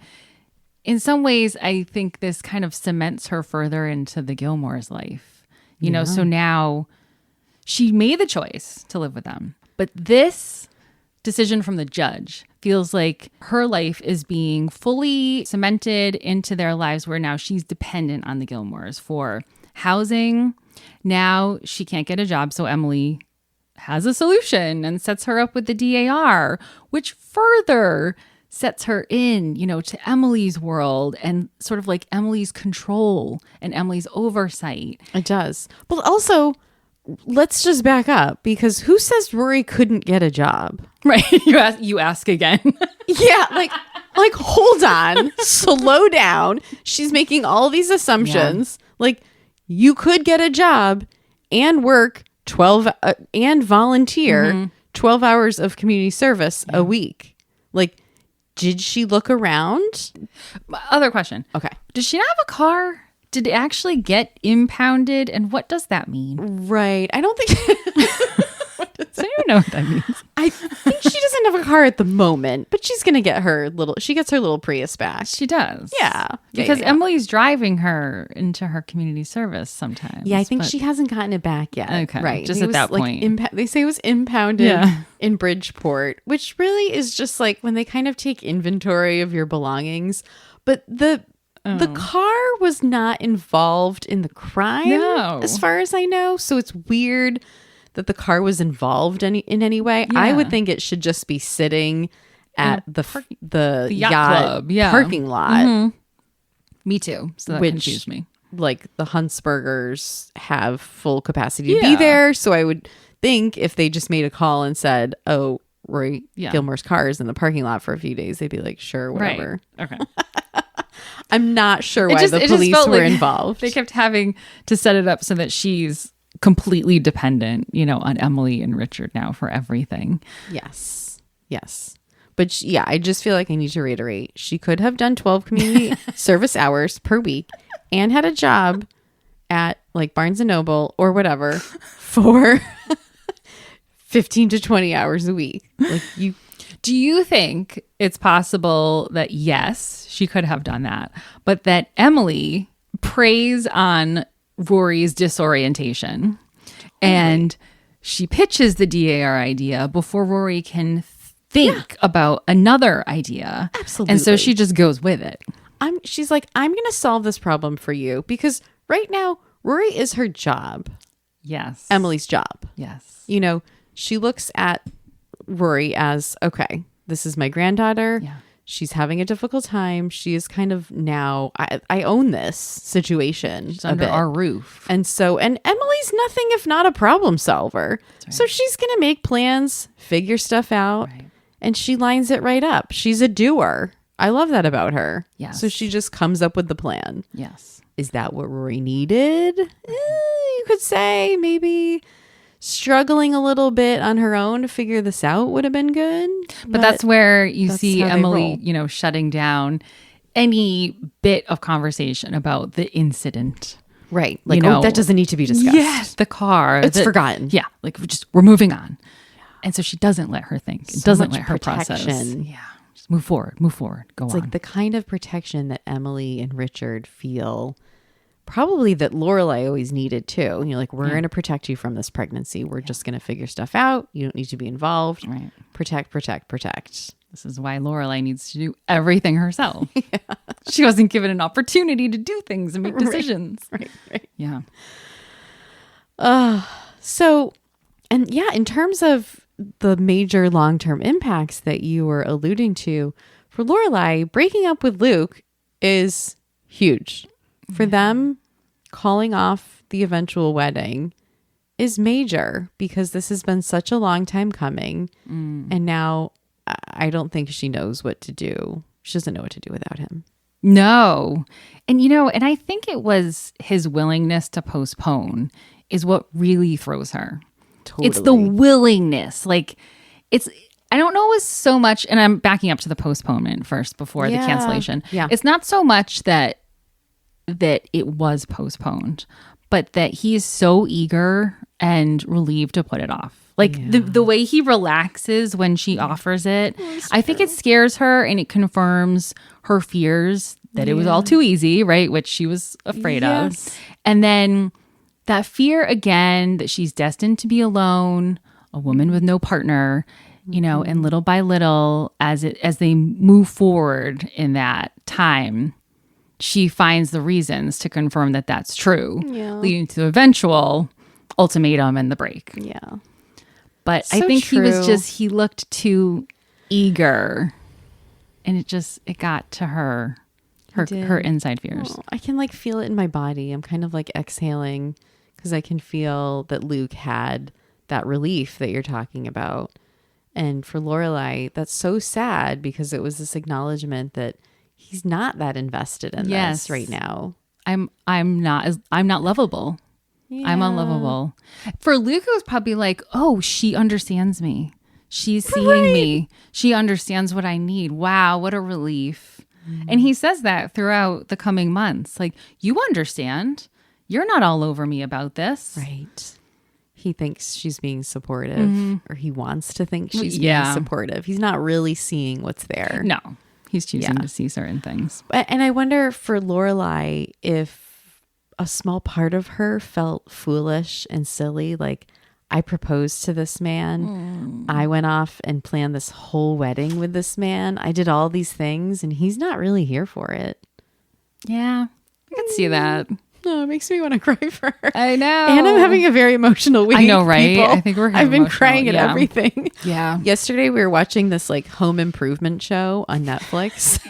in some ways, I think this kind of cements her further into the Gilmore's life. So now she made the choice to live with them. But this decision from the judge feels like her life is being fully cemented into their lives, where now she's dependent on the Gilmores for housing. Now she can't get a job, so Emily has a solution and sets her up with the DAR, which further sets her in, to Emily's world and sort of like Emily's control and Emily's oversight. It does. But also, let's just back up, because who says Rory couldn't get a job? Right. You ask again. Yeah, like hold on, slow down. She's making all these assumptions. Like, you could get a job and work 12 and volunteer 12 hours of community service a week. Like, did she look around? Other question. Okay. Does she not have a car? Did it actually get impounded? And what does that mean? Right. I don't think Does anyone know what that means? I think she doesn't have a car at the moment, but she's gonna get she gets her little Prius back. She does. Yeah. Because yeah. Emily's driving her into her community service sometimes. Yeah, I think but- she hasn't gotten it back yet. Okay, Right. just It at was, that like, point. they say it was impounded Yeah. in Bridgeport, which really is just like when they kind of take inventory of your belongings. But the car was not involved in the crime, No. as far as I know. So it's weird that the car was involved in any way. I Yeah. would think it should just be sitting at the yacht yacht club, yeah. parking lot. Me too. So that Which- confused me. Like the Huntsbergers have full capacity to be Yeah. there. So I would think if they just made a call and said, oh, Rory Yeah. Gilmore's car is in the parking lot for a few days, they'd be like, sure, whatever. Right. Okay. I'm not sure why It the just police felt were like involved. They kept having to set it up so that she's completely dependent, on Emily and Richard now for everything. Yes. But yeah, I just feel like I need to reiterate. She could have done 12 community service hours per week and had a job at like Barnes and Noble or whatever for 15 to 20 hours a week. Like, Do you think it's possible that, yes, she could have done that, but that Emily preys on Rory's disorientation and she pitches the DAR idea before Rory can think about another idea? Absolutely. And so she just goes with it. she's like, I'm going to solve this problem for you, because right now Rory is her job. Yes. Emily's job. Yes. She looks at Rory as, okay, this is my granddaughter. Yeah. She's having a difficult time. She is kind of now, I own this situation. She's under our roof. And Emily's nothing if not a problem solver. Right. So she's going to make plans, figure stuff out, right. And she lines it right up. She's a doer. I love that about her. Yes. So she just comes up with the plan. Yes. Is that what Rory needed? You could say maybe struggling a little bit on her own to figure this out would have been good. But that's where you see Emily, shutting down any bit of conversation about the incident. Right. Like, that doesn't need to be discussed. Yes. The car. It's forgotten. Yeah. Like, we're moving on. Yeah. And so she doesn't let her think. It doesn't let her process. Yeah. Just move forward. Go on. It's like the kind of protection that Emily and Richard feel. Probably that Lorelai always needed too. Like, we're going to protect you from this pregnancy. We're just going to figure stuff out. You don't need to be involved. Right. Protect. This is why Lorelai needs to do everything herself. She wasn't given an opportunity to do things and make decisions. Right. Yeah. So, and yeah, in terms of the major long-term impacts that you were alluding to, for Lorelai, breaking up with Luke is huge. For them, calling off the eventual wedding is major because this has been such a long time coming. And now I don't think she knows what to do. She doesn't know what to do without him. No. And, and I think it was his willingness to postpone is what really throws her. Totally. It's the willingness. Like, I don't know, it was so much, and I'm backing up to the postponement first before the cancellation. Yeah. It's not so much that it was postponed, but that he's so eager and relieved to put it off. Like the way he relaxes when she offers it, I think it scares her and it confirms her fears that it was all too easy, right? Which she was afraid of. And then that fear again that she's destined to be alone, a woman with no partner, and little by little as they move forward in that time, she finds the reasons to confirm that that's true, leading to the eventual ultimatum and the break. Yeah. But so I think he looked too eager, and it got to her inside fears. Oh, I can feel it in my body. I'm kind of exhaling because I can feel that Luke had that relief that you're talking about. And for Lorelai, that's so sad because it was this acknowledgement that he's not that invested in this right now. I'm not lovable. Yeah. I'm unlovable. For Luke, it was probably like, oh, she understands me. She's seeing me. She understands what I need. Wow, what a relief. And he says that throughout the coming months. Like, you understand. You're not all over me about this. Right. He thinks she's being supportive, or he wants to think she's being supportive. He's not really seeing what's there. No. He's choosing to see certain things. And I wonder for Lorelai if a small part of her felt foolish and silly. Like, I proposed to this man. I went off and planned this whole wedding with this man. I did all these things and he's not really here for it. Yeah, I can see that. No, it makes me want to cry for her. I know. And I'm having a very emotional week. I know, right? People. I think I've been crying at everything. Yeah. Yesterday we were watching this home improvement show on Netflix.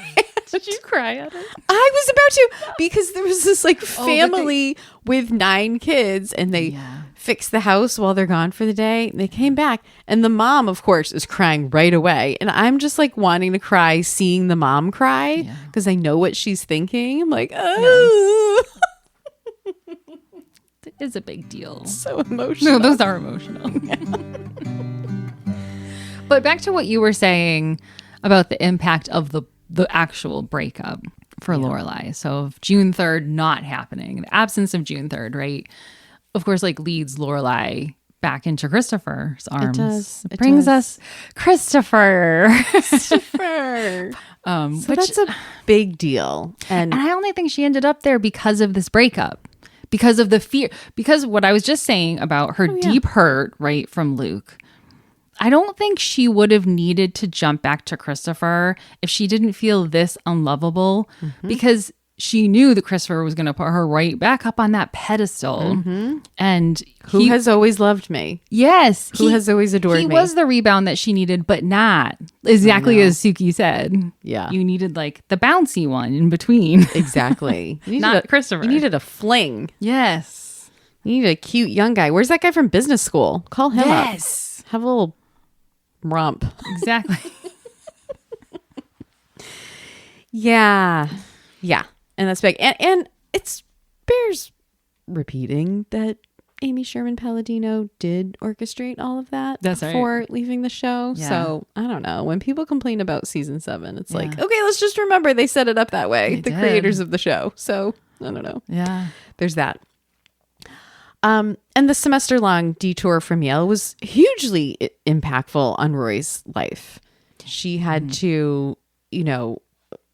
Did you cry at it? I was about to, because there was this family with 9 kids and they fixed the house while they're gone for the day. They came back and the mom, of course, is crying right away. And I'm just wanting to cry seeing the mom cry because I know what she's thinking. I'm like, oh. Yes. It is a big deal. So emotional. No, those are emotional. But back to what you were saying about the impact of the actual breakup for Lorelai. So of June 3rd not happening, the absence of June 3rd, right? Of course, leads Lorelai back into Christopher's arms. It does. It brings us Christopher. So that's a big deal. And I only think she ended up there because of this breakup. Because of the fear. Because what I was just saying about her deep hurt, right, from Luke. I don't think she would have needed to jump back to Christopher if she didn't feel this unlovable. Because she knew that Christopher was going to put her right back up on that pedestal. And Who has always loved me? yes, Who has always adored he me? was the rebound that she needed, but not exactly as Suki said. Yeah. You needed like the bouncy one in between. Exactly. You needed Not Christopher. You needed a fling. Yes. You needed a cute young guy. Where's that guy from business school? Call him up. Yes. Have a little romp. Exactly. Yeah. Yeah. And that's big. And it's bears repeating that Amy Sherman Palladino did orchestrate all of that That's right. before leaving the show. Yeah. So I don't know. When people complain about season 7, it's like, okay, let's just remember they set it up that way. They the did. creators of the show. So I don't know. Yeah. There's that. And the semester-long detour from Yale was hugely impactful on Rory's life. She had to,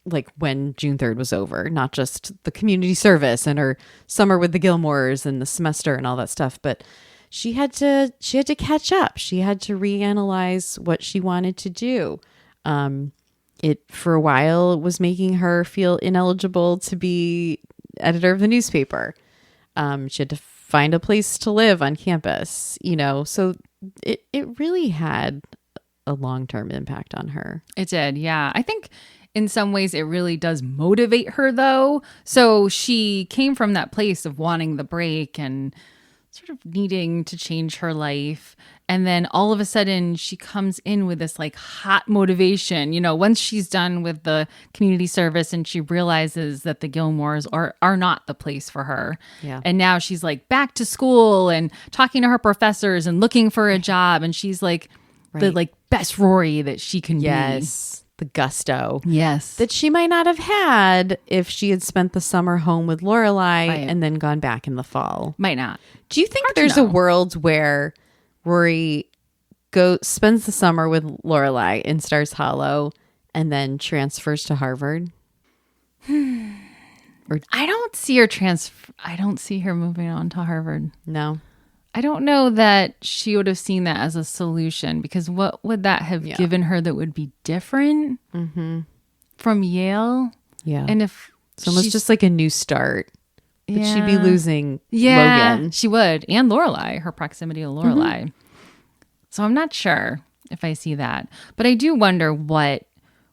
like when June 3rd was over, not just the community service and her summer with the Gilmores and the semester and all that stuff, but she had to catch up. She had to reanalyze what she wanted to do. It for a while was making her feel ineligible to be editor of the newspaper. She had to find a place to live on campus, so it really had a long-term impact on her. It did. Yeah. I think in some ways it really does motivate her though. So she came from that place of wanting the break and sort of needing to change her life. And then all of a sudden she comes in with this like hot motivation, once she's done with the community service and she realizes that the Gilmores are not the place for her. Yeah. And now she's like back to school and talking to her professors and looking for a job. And she's like the like best Rory that she can be. Yes. The gusto. Yes. That she might not have had if she had spent the summer home with Lorelai Right. and then gone back in the fall. Might not. Do you think Hard to there's a know. world where Rory spends the summer with Lorelai in Stars Hollow and then transfers to Harvard? I don't see her I don't see her moving on to Harvard. No. I don't know that she would have seen that as a solution, because what would that have given her that would be different from Yale? Yeah. And if It's almost she's- just like a new start. But she'd be Yeah. losing yeah, Logan. she would, and Lorelai, her proximity to Lorelai. So I'm not sure if I see that, but I do wonder what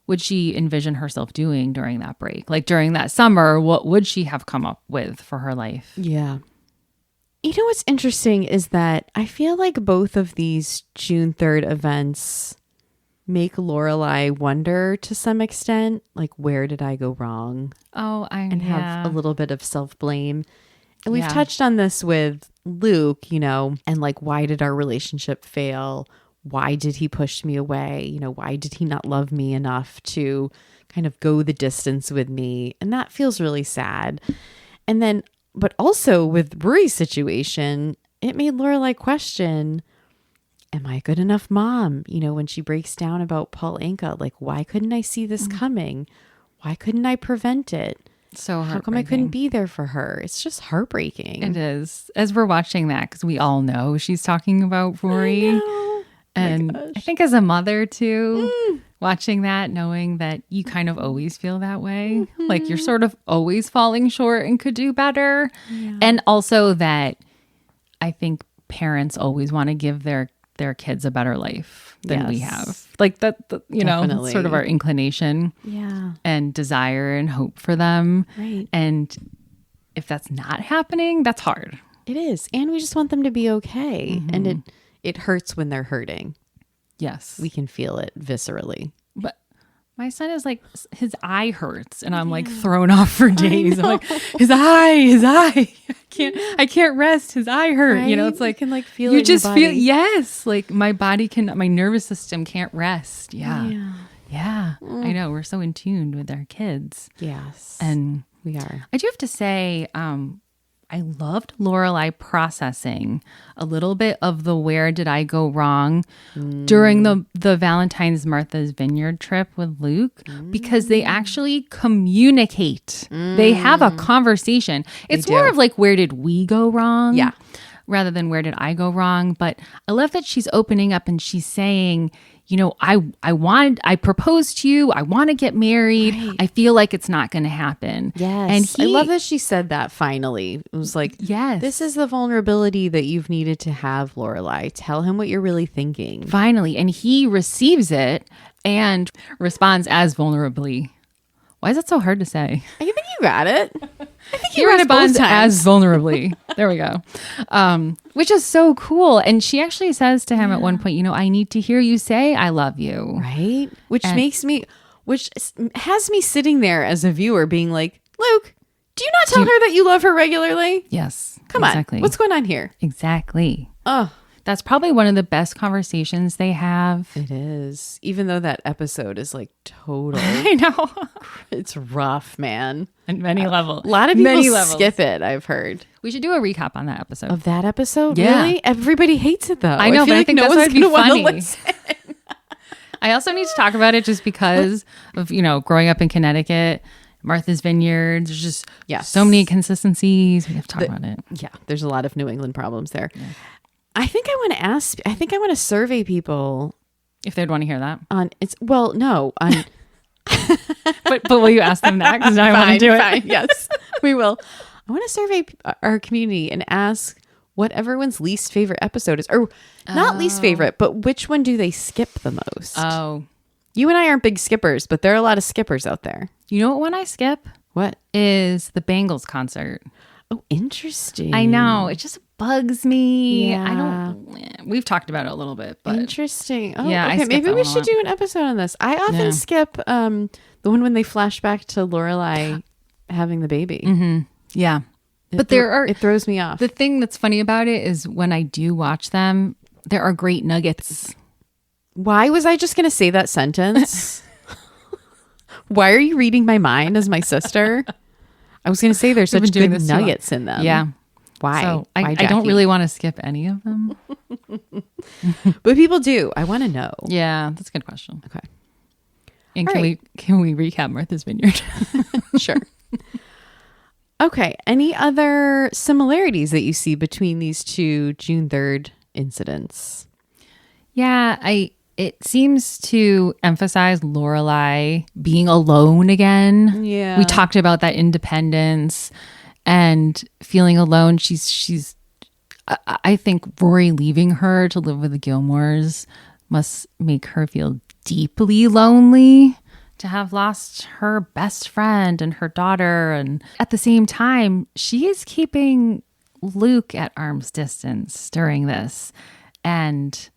would she envision herself doing during that break, like during that summer. What would she have come up with for her life? Yeah. You know what's interesting is that I feel like both of these June 3rd events make Lorelai wonder to some extent, like, where did I go wrong? And have a little bit of self-blame. And we've touched on this with Luke, and like, why did our relationship fail? Why did he push me away? Why did he not love me enough to kind of go the distance with me? And that feels really sad. And then, but also with Rory's situation, it made Lorelai question, am I a good enough mom? When she breaks down about Paul Anka, like, why couldn't I see this coming? Why couldn't I prevent it? So How come I couldn't be there for her? It's just heartbreaking. It is. As we're watching that, because we all know she's talking about Rory. And I think as a mother too, watching that, knowing that you kind of always feel that way, like you're sort of always falling short and could do better. And also that I think parents always want to give their kids a better life than we have. Like that, that's sort of our inclination and desire and hope for them. Right. And if that's not happening, that's hard. It is. And we just want them to be okay. And it hurts when they're hurting. Yes. We can feel it viscerally. But my son is like, his eye hurts and I'm like thrown off for days. I'm like, his eye. I can't rest. His eye hurt. Right? It's like, you can like feel you it just in your body. yes. Like my nervous system can't rest. Yeah. I know. We're so in tune with our kids. Yes. And we are. I do have to say, I loved Lorelai processing a little bit of the where did I go wrong during the Valentine's Martha's Vineyard trip with Luke, because they actually communicate. They have a conversation. It's more of like, where did we go wrong? Yeah. Rather than where did I go wrong? But I love that she's opening up and she's saying, I proposed to you. I want to get married. Right. I feel like it's not going to happen. Yes. And I love that she said that finally. It was like, yes, this is the vulnerability that you've needed to have, Lorelai. Tell him what you're really thinking. Finally. And he receives it and responds as vulnerably. Why is that so hard to say? I think you got it. I think He responds as vulnerably. There we go. Which is so cool. And she actually says to him at one point, I need to hear you say I love you. Right. Which has me sitting there as a viewer being like, Luke, do you not tell her that you love her regularly? Yes. Come on. What's going on here? Exactly. Oh, that's probably one of the best conversations they have. It is. Even though that episode is like total. I know. It's rough, man. At many levels. A lot of people skip it, I've heard. We should do a recap on that episode. Of that episode? Yeah. Really? Everybody hates it though. I know, but I think that's what's going to be funny. I also need to talk about it just because of, growing up in Connecticut, Martha's Vineyard. There's just so many inconsistencies. We have to talk about it. Yeah. There's a lot of New England problems there. Yeah. I think I want to survey people if they'd want to hear that no. but will you ask them that? Because now I want to do it. Fine. Yes, we will. I want to survey our community and ask what everyone's least favorite episode is, or not least favorite, but which one do they skip the most? Oh, you and I aren't big skippers, but there are a lot of skippers out there. You know what one I skip? What is the Bangles concert? Oh, interesting. I know. It just bugs me. Yeah. We've talked about it a little bit, but interesting. Oh, yeah. Okay. Maybe we should do an episode on this. I often skip the one when they flash back to Lorelai having the baby. Mm-hmm. Yeah. It throws me off. The thing that's funny about it is when I do watch them, there are great nuggets. Why was I just going to say that sentence? Why are you reading my mind as my sister? I was going to say there's such good nuggets in them. Yeah. Why? So I don't really want to skip any of them. But people do. I want to know. Yeah, that's a good question. Okay. And can we recap Martha's Vineyard? Sure. Okay. Any other similarities that you see between these two June 3rd incidents? Yeah, it seems to emphasize Lorelai being alone again. Yeah. We talked about that independence and feeling alone. I think Rory leaving her to live with the Gilmores must make her feel deeply lonely to have lost her best friend and her daughter. And at the same time, she is keeping Luke at arm's distance during this. And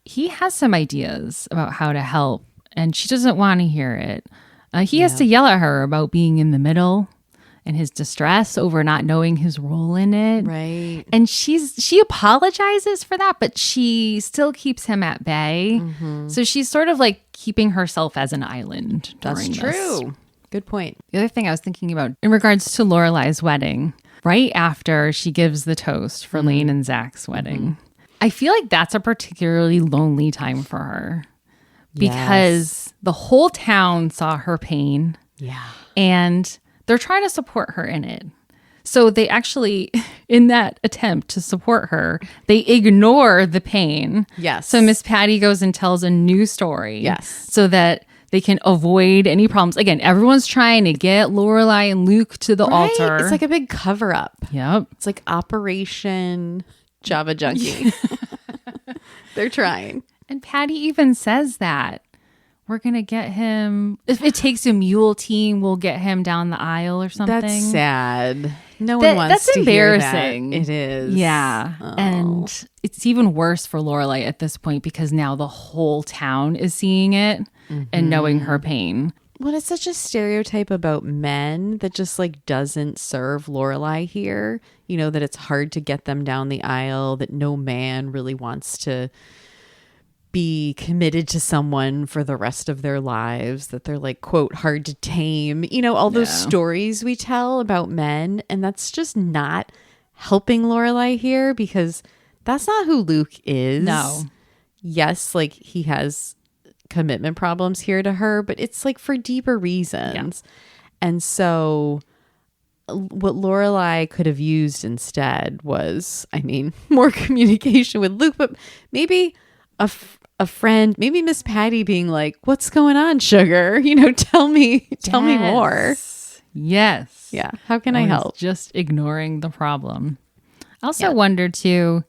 he has some ideas about how to help, and she doesn't want to hear it. He has to yell at her about being in the middle and his distress over not knowing his role in it. Right. And she apologizes for that, but she still keeps him at bay. Mm-hmm. So she's sort of like keeping herself as an island during That's true. Good point. The other thing I was thinking about in regards to Lorelai's wedding, right after she gives the toast for Lane and Zach's wedding, I feel like that's a particularly lonely time for her because the whole town saw her pain. Yeah. And they're trying to support her in it. So they actually, in that attempt to support her, they ignore the pain. Yes. So Miss Patty goes and tells a new story. Yes. So that they can avoid any problems. Again, everyone's trying to get Lorelai and Luke to the altar. It's like a big cover up. Yep. It's like Operation Java Junkie. They're trying. And Patty even says that. We're going to get him. If it takes a mule team, we'll get him down the aisle or something. That's sad. No one wants to hear that. That's embarrassing. It is. Yeah. Oh. And it's even worse for Lorelai at this point because now the whole town is seeing it and knowing her pain. Well, it's such a stereotype about men that just like doesn't serve Lorelai here. You know, that it's hard to get them down the aisle, that no man really wants to be committed to someone for the rest of their lives, that they're like, quote, hard to tame. You know, all those stories we tell about men. And that's just not helping Lorelai here because that's not who Luke is. No. Yes, like he has commitment problems here to her, but it's like for deeper reasons. Yeah. And so what Lorelai could have used instead was, I mean, more communication with Luke, but maybe a a friend, maybe Miss Patty being like, what's going on, sugar? Tell me more. Yes. Yeah. How can I help? Just ignoring the problem. I also wonder too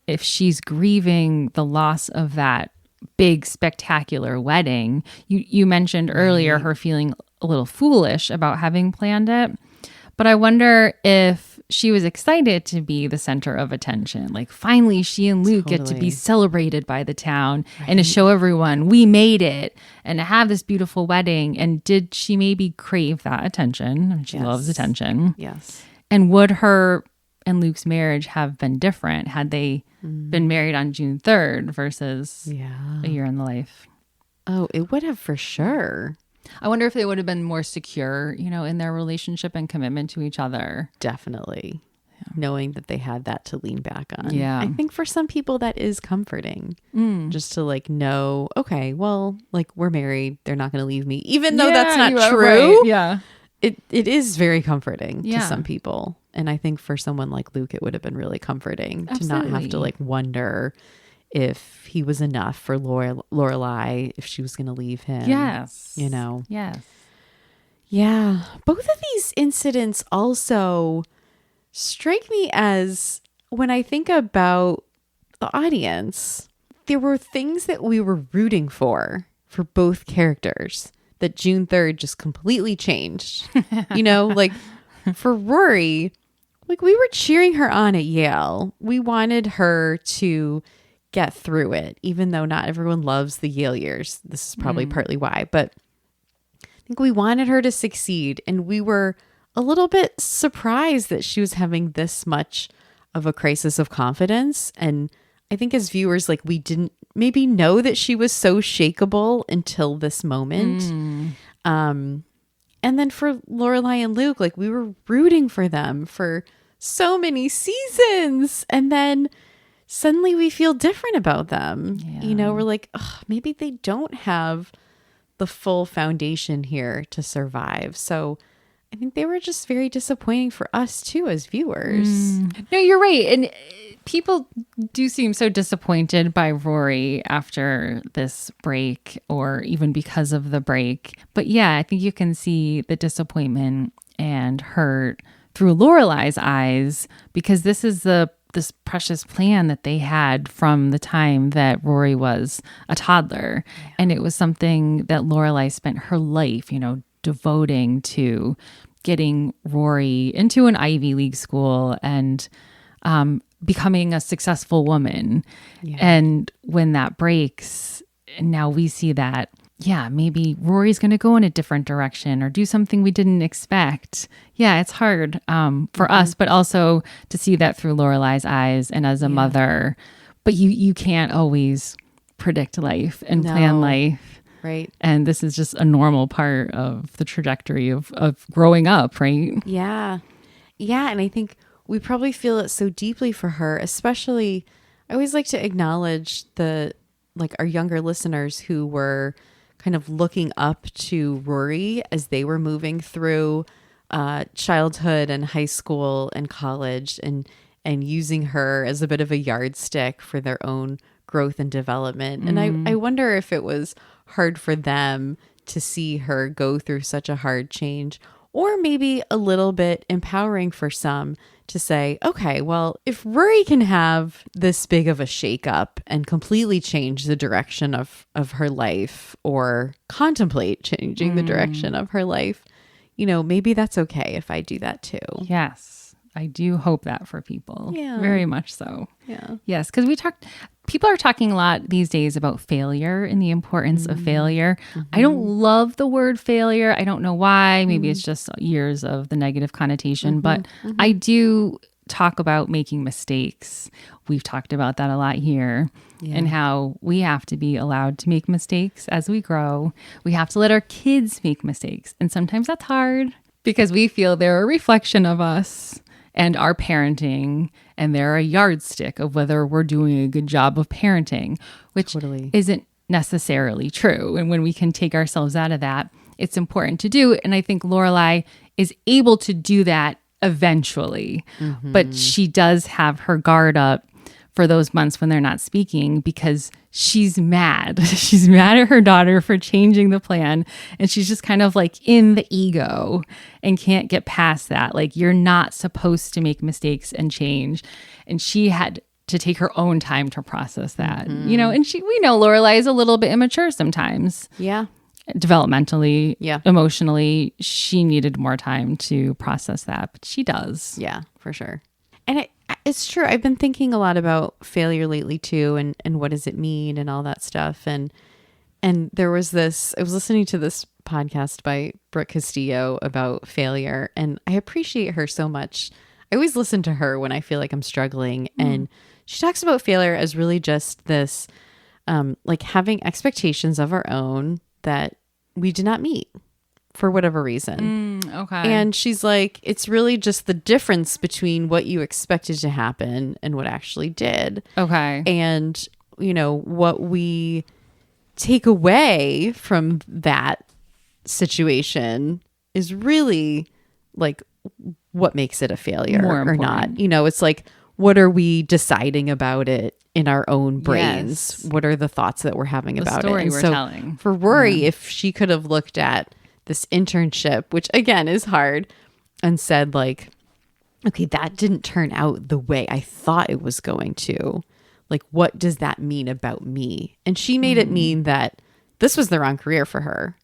if she's grieving the loss of that big spectacular wedding. You mentioned earlier her feeling a little foolish about having planned it. But I wonder if she was excited to be the center of attention. Like finally she and Luke get to be celebrated by the town and to show everyone we made it and to have this beautiful wedding. And did she maybe crave that attention? I mean, she loves attention. Yes. And would her and Luke's marriage have been different had they been married on June 3rd versus a year in the life? Oh, it would have for sure. I wonder if they would have been more secure, in their relationship and commitment to each other. Definitely. Yeah. Knowing that they had that to lean back on. Yeah. I think for some people that is comforting. Just to know, okay, well, we're married. They're not going to leave me. Even though that's not true. Right. Yeah. It is very comforting to some people. And I think for someone like Luke, it would have been really comforting to not have to wonder if he was enough for Lorelai, if she was going to leave him. Yes. Yes. Yeah. Both of these incidents also strike me as, when I think about the audience, there were things that we were rooting for both characters that June 3rd just completely changed. For Rory, we were cheering her on at Yale. We wanted her to get through it, even though not everyone loves the Yale years. This is probably partly why, but I think we wanted her to succeed. And we were a little bit surprised that she was having this much of a crisis of confidence. And I think as viewers, we didn't maybe know that she was so shakeable until this moment. And then for Lorelai and Luke, we were rooting for them for so many seasons. And then suddenly we feel different about them. Yeah. We're like, oh, maybe they don't have the full foundation here to survive. So I think they were just very disappointing for us too as viewers. No, you're right. And people do seem so disappointed by Rory after this break, or even because of the break. But yeah, I think you can see the disappointment and hurt through Lorelai's eyes, because this is this precious plan that they had from the time that Rory was a toddler. Yeah. And it was something that Lorelai spent her life, devoting to getting Rory into an Ivy League school and becoming a successful woman. Yeah. And when that breaks, now we see that, maybe Rory's going to go in a different direction or do something we didn't expect. Yeah, it's hard for us, but also to see that through Lorelai's eyes and as a mother. But you can't always predict life and plan life. Right. And this is just a normal part of the trajectory of growing up, right? Yeah. Yeah. And I think we probably feel it so deeply for her, especially, I always like to acknowledge our younger listeners who were kind of looking up to Rory as they were moving through childhood and high school and college, and using her as a bit of a yardstick for their own growth and development. And I wonder if it was hard for them to see her go through such a hard change, or maybe a little bit empowering for some to say, okay, well, if Rory can have this big of a shakeup and completely change the direction of her life, or contemplate changing the direction of her life, maybe that's okay if I do that too. Yes, I do hope that for people. Yeah. Very much so. Yeah. Yes, because people are talking a lot these days about failure and the importance of failure. I don't love the word failure. I don't know why. Maybe it's just years of the negative connotation, but I do talk about making mistakes. We've talked about that a lot here, and how we have to be allowed to make mistakes as we grow. We have to let our kids make mistakes. And sometimes that's hard because we feel they're a reflection of us and our parenting, and they're a yardstick of whether we're doing a good job of parenting, which isn't necessarily true. And when we can take ourselves out of that, it's important to do. And I think Lorelai is able to do that eventually, but she does have her guard up for those months when they're not speaking because she's mad. She's mad at her daughter for changing the plan. And she's just kind of like in the ego and can't get past that. Like, you're not supposed to make mistakes and change. And she had to take her own time to process that, you know, and we know Lorelai is a little bit immature sometimes. Yeah. Developmentally, Yeah. emotionally, she needed more time to process that, but she does. Yeah, for sure. And it's true. I've been thinking a lot about failure lately too, and what does it mean and all that stuff. And there was this, I was listening to this podcast by Brooke Castillo about failure, and I appreciate her so much. I always listen to her when I feel like I'm struggling. And she talks about failure as really just this, like having expectations of our own that we did not meet for whatever reason. Okay. And she's like, it's really just the difference between what you expected to happen and what actually did. Okay. And, you know, what we take away from that situation is really like what makes it a failure More or important. not. You know, it's like, what are we deciding about it in our own brains? Yes. What are the thoughts that we're having The about it? story And we're so telling. for Rory, if she could have looked at this internship, which again is hard, and said like, okay, that didn't turn out the way I thought it was going to. Like, what does that mean about me? And she made it mean that this was the wrong career for her.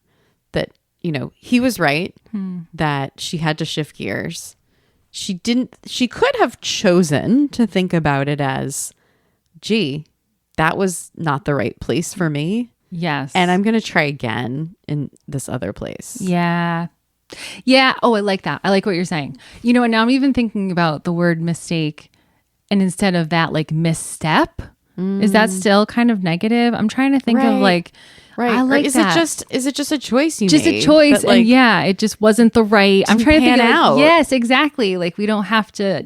That, you know, he was right, that she had to shift gears. She could have chosen to think about it as, gee, that was not the right place for me. Yes. And I'm going to try again in this other place. Yeah. Yeah. Oh, I like that. I like what you're saying. You know, and now I'm even thinking about the word mistake. And instead of that, like misstep, is that still kind of negative? I'm trying to think of like, right. I like is that. Is it just a choice you Just made? a choice. But, like, And yeah, it just wasn't the right. I'm trying to think pan of out. yes, exactly. Like, we don't have to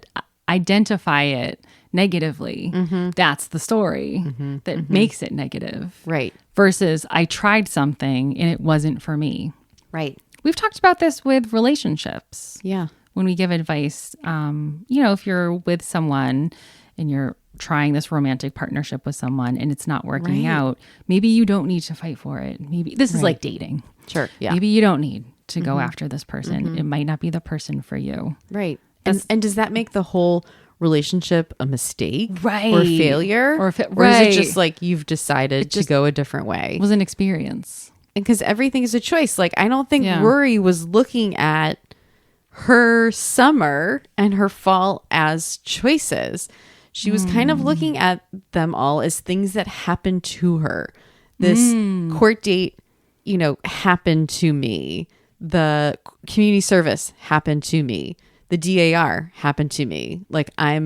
identify it negatively. That's the story that makes it negative. Right. Versus I tried something and it wasn't for me. Right. We've talked about this with relationships. Yeah. When we give advice, you know, if you're with someone and you're trying this romantic partnership with someone and it's not working Right. out, maybe you don't need to fight for it. Maybe this is like dating. Sure. Yeah. Maybe you don't need to go after this person. It might not be the person for you. Right. And does that make the whole relationship a mistake? Right. Or failure? Or is right. it just like you've decided to go a different way? It was an experience. Because everything is a choice. Like, I don't think Yeah. Rory was looking at her summer and her fall as choices. She was kind of looking at them all as things that happened to her. This court date, you know, happened to me. The community service happened to me. The DAR happened to me. Like, I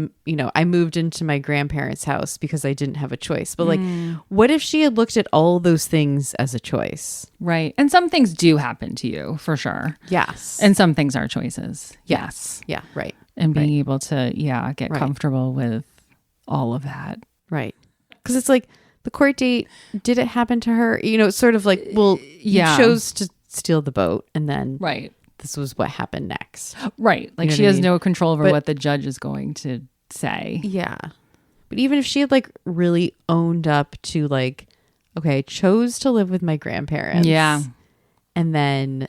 moved into my grandparents' house because I didn't have a choice. But like, what if she had looked at all those things as a choice? Right. And some things do happen to you for sure. Yes. And some things are choices. Yes. Yeah, right. And being able to, get Right. comfortable with all of that. Right. Because it's like, the court date, did it happen to her? You know, it's sort of like, well, Yeah. you chose to steal the boat, and then Right. this was what happened next. Right. Like, You know she what I has mean? no control over But- what the judge is going to say. Yeah. But even if she had like really owned up to like, okay, I chose to live with my grandparents. Yeah. And then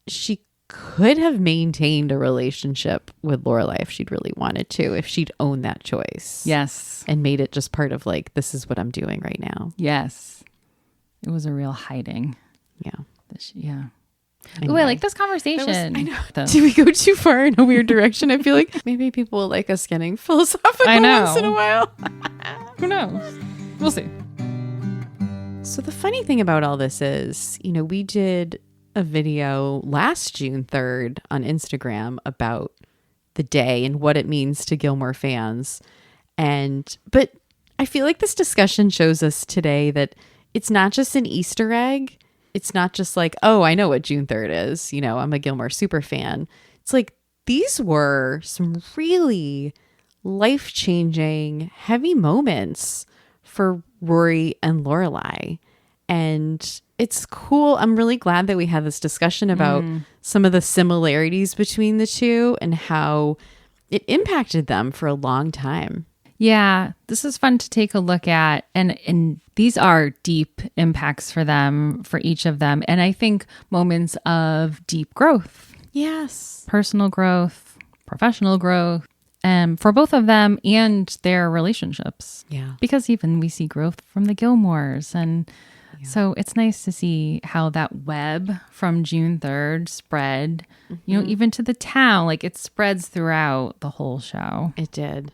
she could have maintained a relationship with Lorelai if she'd really wanted to, if she'd owned that choice. Yes. And made it just part of like, this is what I'm doing right now. Yes. It was a real hiding. Yeah. Yeah. Anyway. Ooh, I like this conversation. I know. Though. Did we go too far in a weird direction? I feel like maybe people will like us getting philosophical I know. once in a while. Who knows? We'll see. So the funny thing about all this is, you know, we did a video last June 3rd on Instagram about the day and what it means to Gilmore fans. But I feel like this discussion shows us today that it's not just an Easter egg. It's not just like, oh, I know what June 3rd is. You know, I'm a Gilmore super fan. It's like, these were some really life-changing, heavy moments for Rory and Lorelai. And it's cool. I'm really glad that we had this discussion about some of the similarities between the two and how it impacted them for a long time. Yeah, this is fun to take a look at. And these are deep impacts for them, for each of them. And I think moments of deep growth. Yes. Personal growth, professional growth, for both of them and their relationships. Yeah. Because even we see growth from the Gilmores. And so it's nice to see how that web from June 3rd spread, even to the town. Like it spreads throughout the whole show. It did.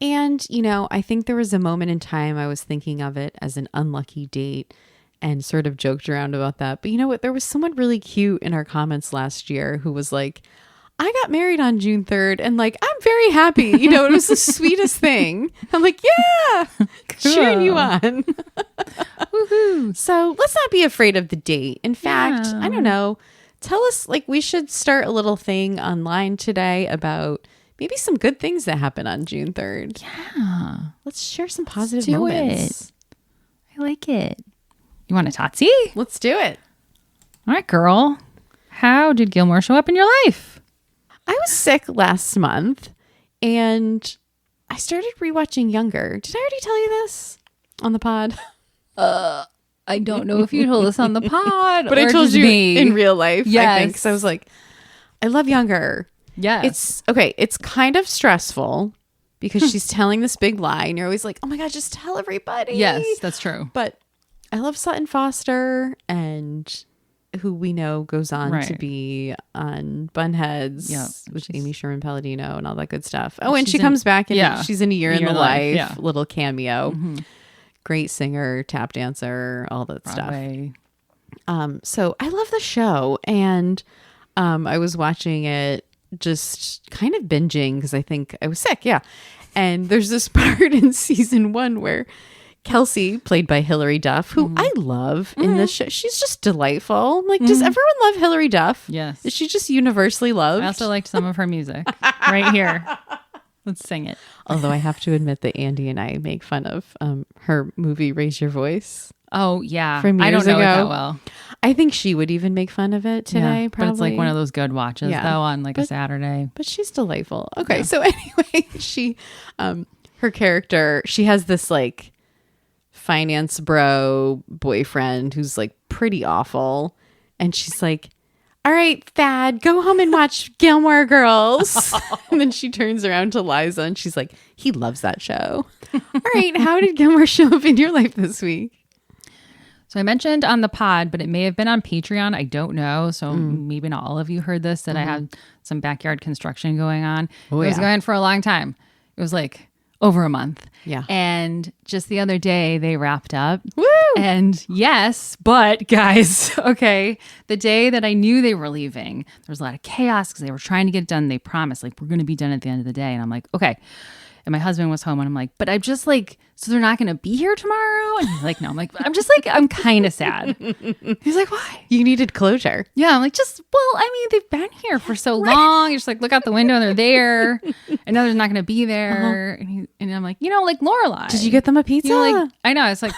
And, I think there was a moment in time I was thinking of it as an unlucky date and sort of joked around about that. But you know what? There was someone really cute in our comments last year who was like, I got married on June 3rd and like, I'm very happy. It was the sweetest thing. I'm like, yeah, cheering you on. Woohoo. So let's not be afraid of the date. In fact, I don't know. Tell us, like, we should start a little thing online today about maybe some good things that happen on June 3rd. Yeah. Let's share some positive moments. I like it. You want a Totsie? Let's do it. All right, girl. How did Gilmore show up in your life? I was sick last month and I started rewatching Younger. Did I already tell you this on the pod? I don't know if you told us on the pod, but I told you in real life. Yes. I think. So I was like, I love Younger. Yeah. It's okay. It's kind of stressful because she's telling this big lie and you're always like, oh my God, just tell everybody. Yes, that's true. But I love Sutton Foster and who we know goes on to be on Bunheads with Amy Sherman Palladino and all that good stuff. Oh, and she comes back and she's in A Year in the Life, little cameo. Mm-hmm. Great singer, tap dancer, all that Broadway stuff. So I love the show. And I was watching it just kind of binging because I think I was sick. Yeah. And there's this part in season 1 where Kelsey, played by Hilary Duff, who I love in this show. She's just delightful. Like, does everyone love Hilary Duff? Yes. Is she just universally loved? I also liked some of her music right here. Let's sing it. Although I have to admit that Andy and I make fun of her movie Raise Your Voice. Oh, yeah. From years I don't know ago. it that well. I think she would even make fun of it today, probably. But it's like one of those good watches, though, on like a Saturday. But she's delightful. Okay, so anyway, she, her character, she has this like finance bro boyfriend who's like pretty awful. And she's like, all right, Thad, go home and watch Gilmore Girls. And then she turns around to Liza and she's like, he loves that show. All right, how did Gilmore show up in your life this week? So I mentioned on the pod, but it may have been on Patreon. I don't know. So maybe not all of you heard this, that I had some backyard construction going on. It was going on for a long time. It was like over a month. Yeah. And just the other day they wrapped up. Woo! And yes, but guys, okay, the day that I knew they were leaving, there was a lot of chaos because they were trying to get it done. They promised, like, we're going to be done at the end of the day. And I'm like, okay. And my husband was home and I'm like, but I'm just like, so they're not going to be here tomorrow? And he's like, no. I'm like, I'm just like, I'm kind of sad. He's like, why? You needed closure. Yeah. I'm like, I mean, they've been here for so long. You just like look out the window and they're there. And now they're not going to be there. And I'm like, like Lorelai. Did you get them a pizza? I know. It's like,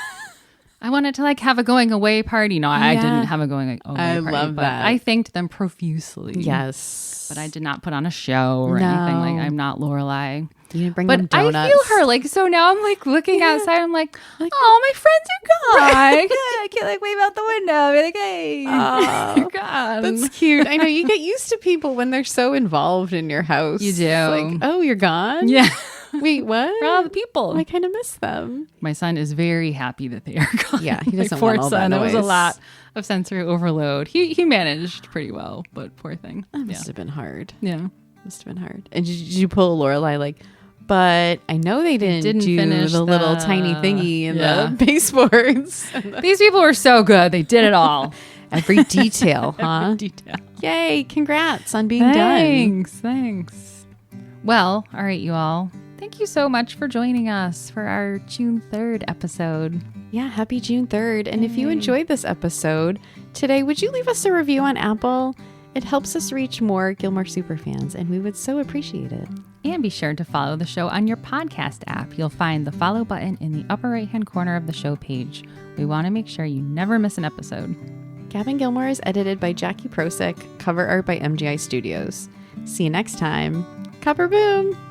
I wanted to like have a going away party. No, I didn't have a going away party. I love that. I thanked them profusely. Yes. But I did not put on a show or anything. Like, I'm not Lorelai. You didn't bring them donuts. I feel her. Like, so now I'm like looking outside. I'm like, oh, my friends are gone. I can't like wave out the window. Be like, hey, you're gone. That's cute. I know you get used to people when they're so involved in your house. You do. Like, oh, you're gone? Yeah. Wait, what? For all the people. I kind of miss them. My son is very happy that they are gone. Yeah, he doesn't poor want all son. that It was noise. a lot of sensory overload. He managed pretty well, but poor thing. That must have been hard. Yeah. Must have been hard. And did you pull Lorelai like, but I know they didn't do finish the little tiny thingy in the baseboards. These people were so good. They did it all. Every detail, huh? Every detail. Yay. Congrats on being done. Thanks. Well, all right, you all. Thank you so much for joining us for our June 3rd episode. Yeah, happy June 3rd. And if you enjoyed this episode today, would you leave us a review on Apple? It helps us reach more Gilmore superfans, and we would so appreciate it. And be sure to follow the show on your podcast app. You'll find the follow button in the upper right-hand corner of the show page. We want to make sure you never miss an episode. Gabbing Gilmore is edited by Jackie Prosick, cover art by MGI Studios. See you next time. Copper boom!